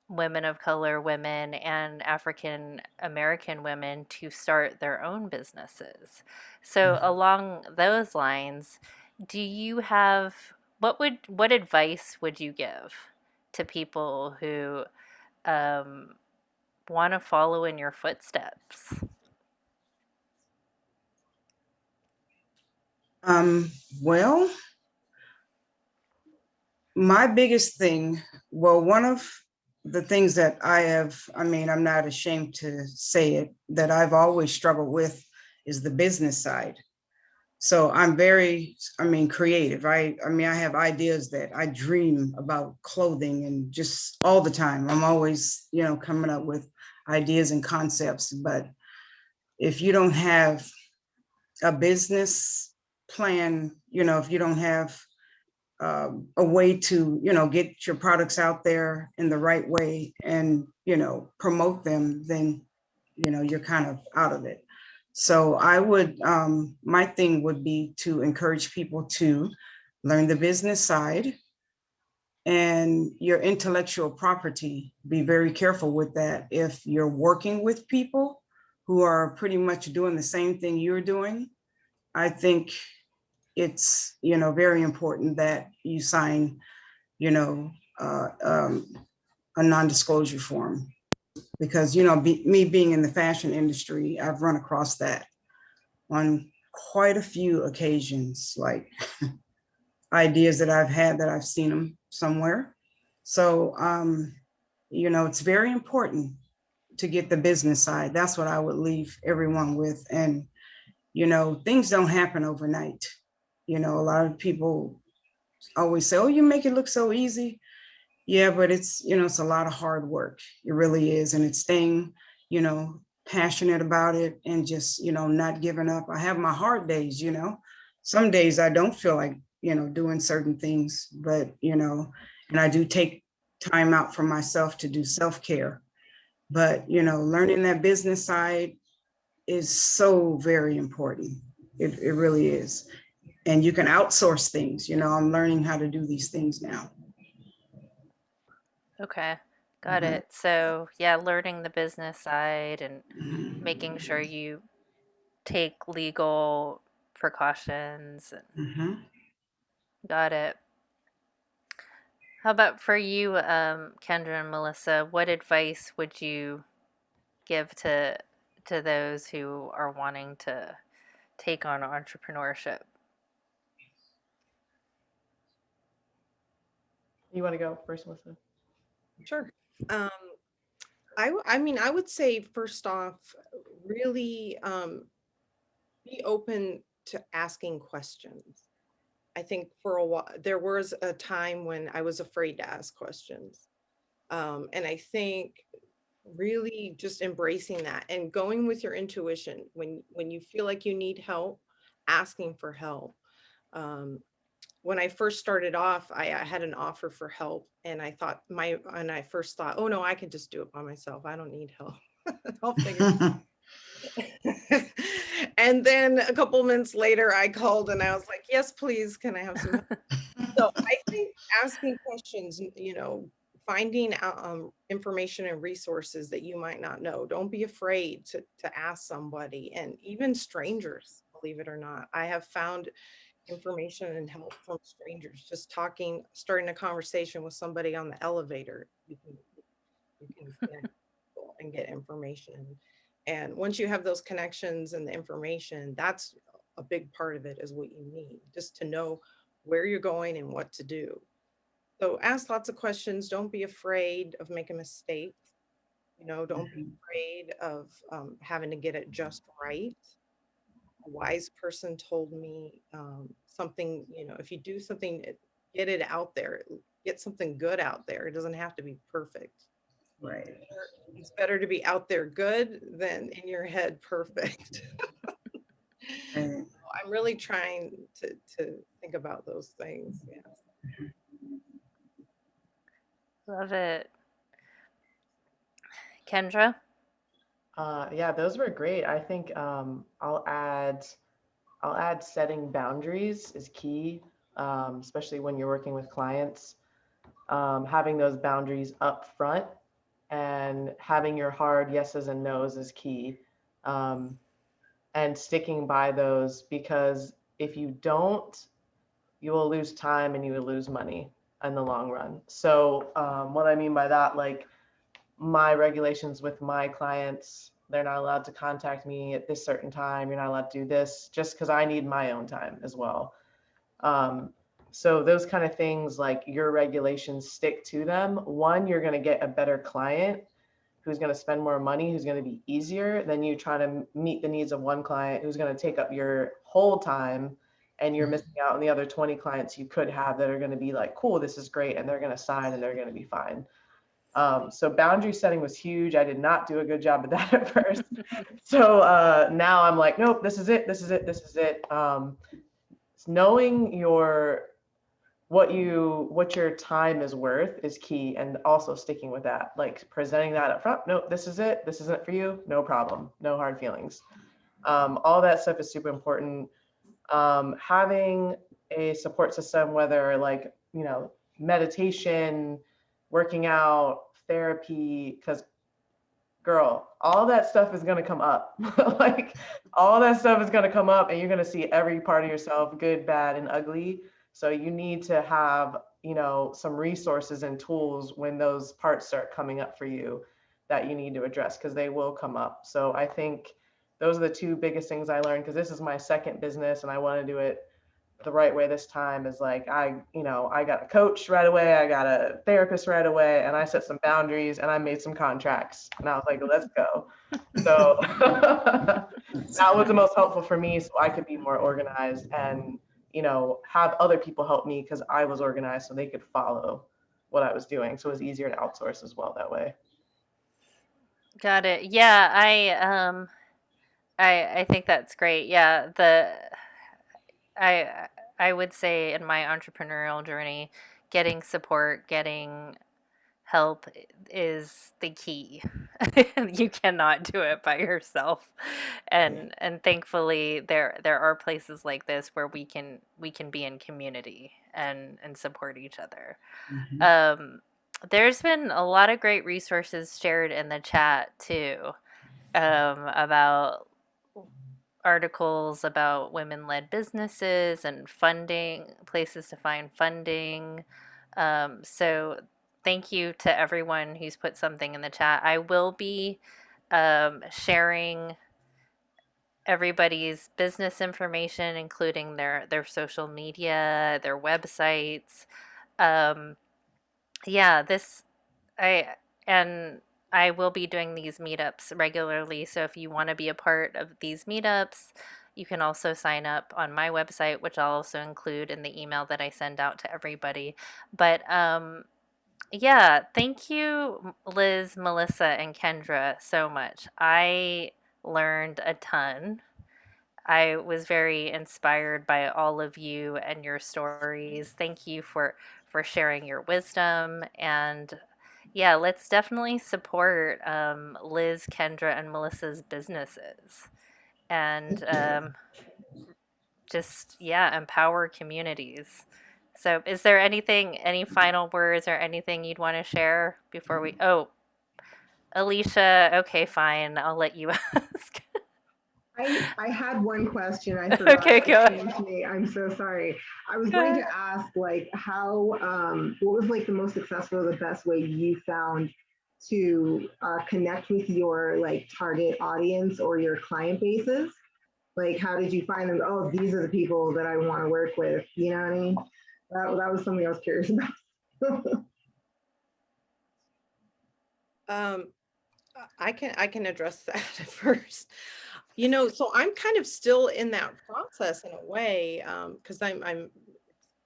women of color, women, and African American women to start their own businesses. So along those lines, do you have what advice would you give to people who um, want to follow in your footsteps? Um, well, my biggest thing, well, one of the things that I mean, I'm not ashamed to say it, that I've always struggled with is the business side. So I'm very, I mean, creative. I mean, I have ideas that I dream about clothing and just all the time. I'm always, coming up with ideas and concepts. But if you don't have a business plan, if you don't have a way to, get your products out there in the right way and, promote them, then, you're kind of out of it. So I would, my thing would be to encourage people to learn the business side and your intellectual property. Be very careful with that. If you're working with people who are pretty much doing the same thing you're doing, I think it's, very important that you sign, you know, uh, um, a non-disclosure form, because, me being in the fashion industry, I've run across that on quite a few occasions, like ideas that I've had that I've seen them somewhere. So, it's very important to get the business side. That's what I would leave everyone with. And, things don't happen overnight. A lot of people always say, oh, you make it look so easy. Yeah, but it's a lot of hard work. It really is. And it's staying, passionate about it and just, not giving up. I have my hard days, some days I don't feel like, doing certain things, but, and I do take time out for myself to do self-care. But, learning that business side is so very important. It really is. And you can outsource things. I'm learning how to do these things now. Okay, got Mhm. it. So, yeah, learning the business side and Mhm. making sure you take legal precautions. Mhm. Got it. How about for you, Kendra and Melissa? What advice would you give to those who are wanting to take on entrepreneurship? You want to go first, Melissa? Sure. Um, I mean, I would say first off, really be open to asking questions. I think for a while, there was a time when I was afraid to ask questions. And I think really just embracing that and going with your intuition when you feel like you need help, asking for help. Um, when I first started off, I had an offer for help, and I first thought, oh no, I can just do it by myself. I don't need help. I'll figure it. And then a couple minutes later, I called and I was like, yes, please, can I have some help? So I think asking questions, finding out information and resources that you might not know. Don't be afraid to ask somebody, and even strangers, believe it or not. I have found information and help from strangers. Just talking, starting a conversation with somebody on the elevator, you can connect people and get information. And once you have those connections and the information, that's a big part of it, is what you need, just to know where you're going and what to do. So ask lots of questions. Don't be afraid of making mistakes. Don't be afraid of having to get it just right. A wise person told me something, if you do something, get it out there, get something good out there. It doesn't have to be perfect. Right. It's better to be out there good than in your head perfect. And I'm really trying to think about those things. Yeah. Love it. Kendra? Yeah, those were great. I think I'll add setting boundaries is key, especially when you're working with clients. Having those boundaries up front and having your hard yeses and nos is key. Um, and sticking by those, because if you don't, you will lose time and you will lose money in the long run. So what I mean by that, like my regulations with my clients, they're not allowed to contact me at this certain time. You're not allowed to do this, just because I need my own time as well. Um, so those kind of things, like your regulations, stick to them. One, you're going to get a better client who's going to spend more money, who's going to be easier than you try to meet the needs of one client who's going to take up your whole time, and you're missing out on the other 20 clients you could have that are going to be like, cool, this is great, and they're going to sign and they're going to be fine. So boundary setting was huge. I did not do a good job of that at first. So now I'm like, nope, this is it, this is it, this is it. Knowing what your time is worth is key, and also sticking with that, like presenting that up front. No, this is it, this isn't for you, no problem, no hard feelings. All that stuff is super important. Having a support system, whether like meditation, working out, therapy, because girl, all that stuff is going to come up. Like all that stuff is going to come up, and you're going to see every part of yourself, good, bad, and ugly. So you need to have, some resources and tools when those parts start coming up for you that you need to address, because they will come up. So I think those are the two biggest things I learned, because this is my second business and I want to do it the right way this time. Is like I got a coach right away, I got a therapist right away, and I set some boundaries and I made some contracts, and I was like, let's go. So that was the most helpful for me, so I could be more organized and have other people help me, because I was organized so they could follow what I was doing. So it was easier to outsource as well that way. Got it. Yeah, I think that's great. Yeah, I I would say in my entrepreneurial journey, getting support, getting help is the key. You cannot do it by yourself. And thankfully there are places like this where we can be in community and support each other. Um there's been a lot of great resources shared in the chat too, about articles about women-led businesses and funding, places to find funding. So thank you to everyone who's put something in the chat. I will be sharing everybody's business information, including their social media, their websites. Um, yeah, this I and I will be doing these meetups regularly. So if you want to be a part of these meetups, you can also sign up on my website, which I'll also include in the email that I send out to everybody. But yeah, thank you, Liz, Melissa, and Kendra, so much. I learned a ton. I was very inspired by all of you and your stories. Thank you for sharing your wisdom. And yeah, let's definitely support Liz, Kendra, and Melissa's businesses, and just, yeah, empower communities. So is there anything, any final words or anything you'd want to share before we, oh, Alicia, okay, fine, I'll let you ask. I had one question. I Okay, forgot. It go. came to me. I'm so sorry. I was Go going ahead. to ask like how what was like the most successful, the best way you found to connect with your like target audience or your client bases? Like how did you find them? Oh, these are the people that I want to work with. You know what I mean? That was something I was curious about. I can address that first. You know, so I'm kind of still in that process in a way, because I'm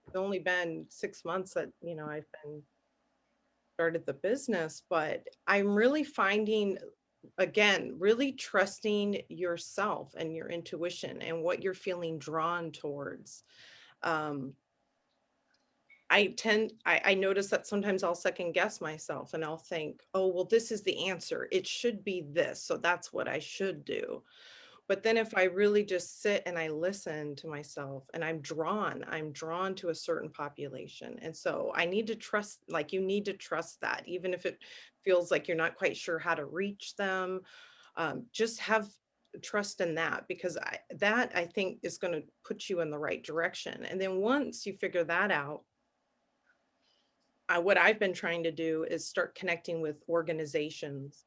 it's only been 6 months that, you know, I've been started the business, but I'm really finding, again, really trusting yourself and your intuition and what you're feeling drawn towards. Um, I notice that sometimes I'll second guess myself and I'll think, oh, well, this is the answer. It should be this. So that's what I should do. But then if I really just sit and I listen to myself and I'm drawn to a certain population. And so I need to trust, like you need to trust that, even if it feels like you're not quite sure how to reach them, just have trust in that because that I think is going to put you in the right direction. And then once you figure that out, what I've been trying to do is start connecting with organizations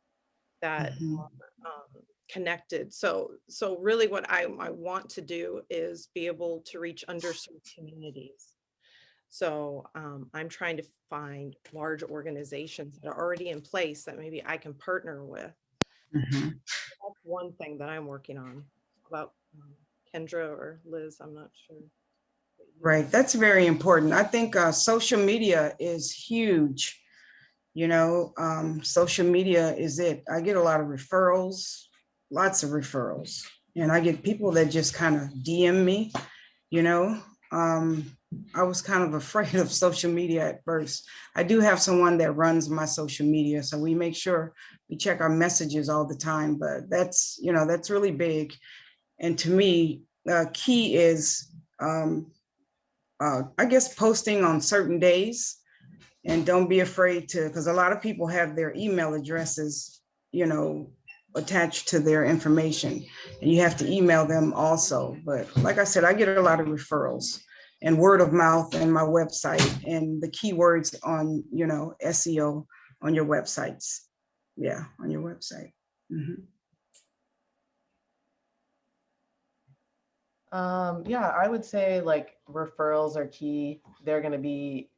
that Mhm. connected. So really what I want to do is be able to reach underserved communities. So I'm trying to find large organizations that are already in place that maybe I can partner with. Mhm. That's one thing that I'm working on. About Kendra or Liz, I'm not sure. Right. That's very important. I think social media is huge. You know, social media is it. I get a lot of referrals, lots of referrals, and I get people that just kind of DM me, you know. Um, I was kind of afraid of social media at first. I do have someone that runs my social media, so we make sure we check our messages all the time, but that's, you know, that's really big. And to me, key is, I guess, posting on certain days, and don't be afraid to, because a lot of people have their email addresses, you know, attached to their information, and you have to email them also. But like I said, I get a lot of referrals and word of mouth and my website and the keywords on, you know, SEO on your websites. Yeah, on your website. Mhm. Yeah, I would say like referrals are key. They're going to be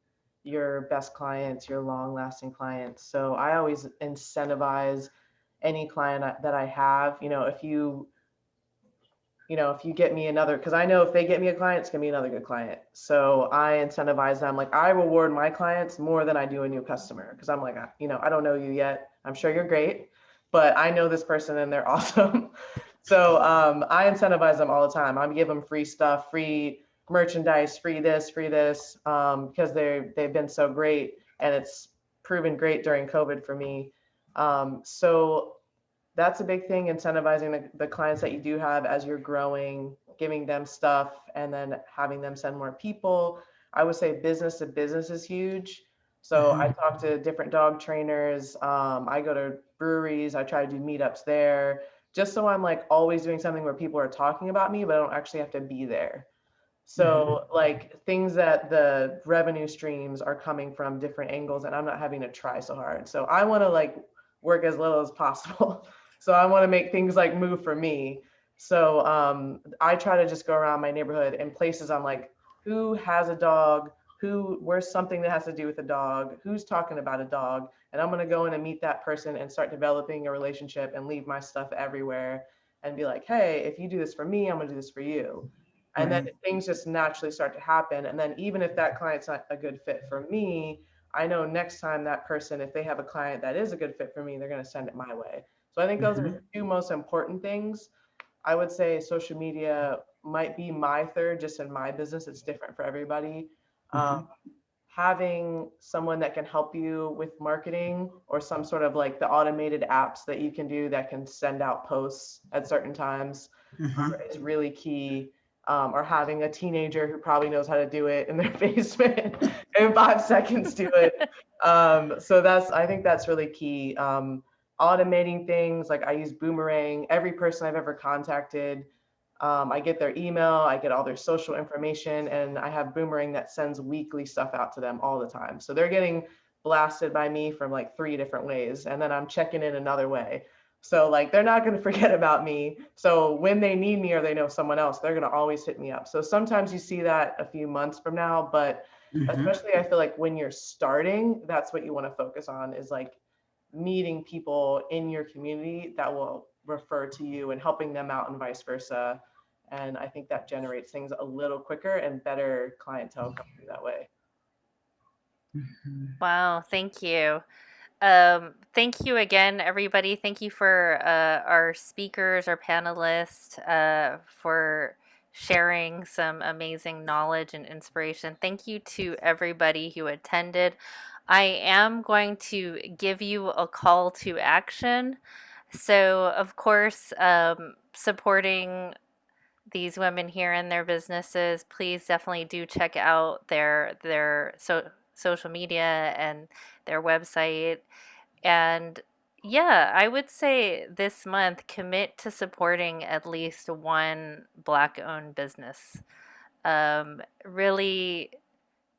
your best clients, your long lasting clients. So I always incentivize any client that I have, if you get me another, because I know if they get me a client, it's gonna be another good client. So I incentivize them. Like I reward my clients more than I do a new customer because I'm like, I don't know you yet. I'm sure you're great, but I know this person and they're awesome. So I incentivize them all the time. I give them free stuff, free merchandise, free this, because they've been so great and it's proven great during COVID for me. So that's a big thing, incentivizing the clients that you do have as you're growing, giving them stuff, and then having them send more people. I would say business to business is huge. So I talk to different dog trainers. I go to breweries. I try to do meetups there, just so I'm like always doing something where people are talking about me, but I don't actually have to be there. So like things that the revenue streams are coming from different angles and I'm not having to try so hard. So I want to like work as little as possible. So I want to make things like move for me. So I try to just go around my neighborhood and places I'm like, who has a dog? Where's something that has to do with a dog? Who's talking about a dog? And I'm going to go in and meet that person and start developing a relationship and leave my stuff everywhere and be like, hey, if you do this for me, I'm going to do this for you. And then Right. things just naturally start to happen. And then even if that client's not a good fit for me, I know next time that person, if they have a client that is a good fit for me, they're going to send it my way. So I think those are the two most important things. I would say social media might be my third, just in my business. It's different for everybody. Having someone that can help you with marketing or some sort of like the automated apps that you can do that can send out posts at certain times is really key. or having a teenager who probably knows how to do it in their basement in 5 seconds do it. So I think that's really key. Automating things, like I use Boomerang. Every person I've ever contacted, I get their email, I get all their social information, and I have Boomerang that sends weekly stuff out to them all the time. So they're getting blasted by me from like 3 different ways, and then I'm checking in another way. So like they're not going to forget about me. So when they need me or they know someone else, they're going to always hit me up. So sometimes you see that a few months from now, but especially I feel like when you're starting, that's what you want to focus on, is like meeting people in your community that will refer to you and helping them out and vice versa. And I think that generates things a little quicker and better clientele come through that way. Wow, thank you. Thank you again, everybody. Thank you for our speakers, our panelists, for sharing some amazing knowledge and inspiration. Thank you to everybody who attended. I am going to give you a call to action. So, of course, supporting these women here in their businesses, please definitely do check out their social media and their website. And yeah, I would say this month commit to supporting at least one Black owned business. Really,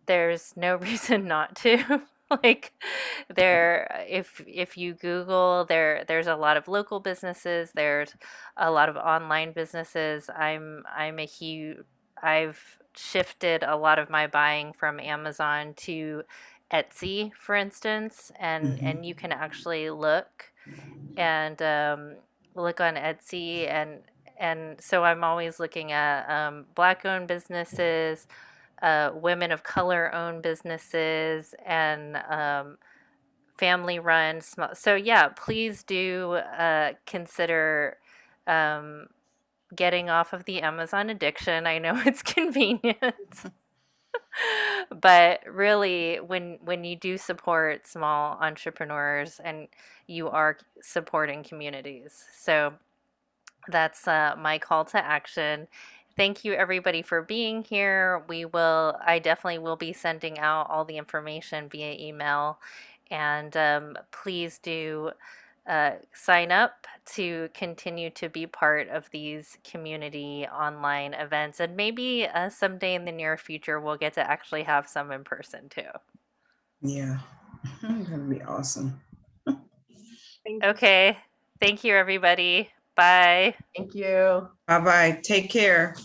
there's no reason not to. Like if you Google, there's a lot of local businesses, there's a lot of online businesses. I've shifted a lot of my buying from Amazon to Etsy, for instance, and you can actually look and look on Etsy, and so I'm always looking at Black owned businesses, women of color owned businesses, and family run small. So yeah, please do consider getting off of the Amazon addiction. I know it's convenient. But really, when you do support small entrepreneurs, and you are supporting communities. So that's my call to action. Thank you, everybody, for being here. I definitely will be sending out all the information via email. And please do sign up to continue to be part of these community online events. And maybe someday in the near future, we'll get to actually have some in person too. Yeah, that'd be awesome. Thank you. Okay. Thank you, everybody. Bye. Thank you. Bye-bye. Take care.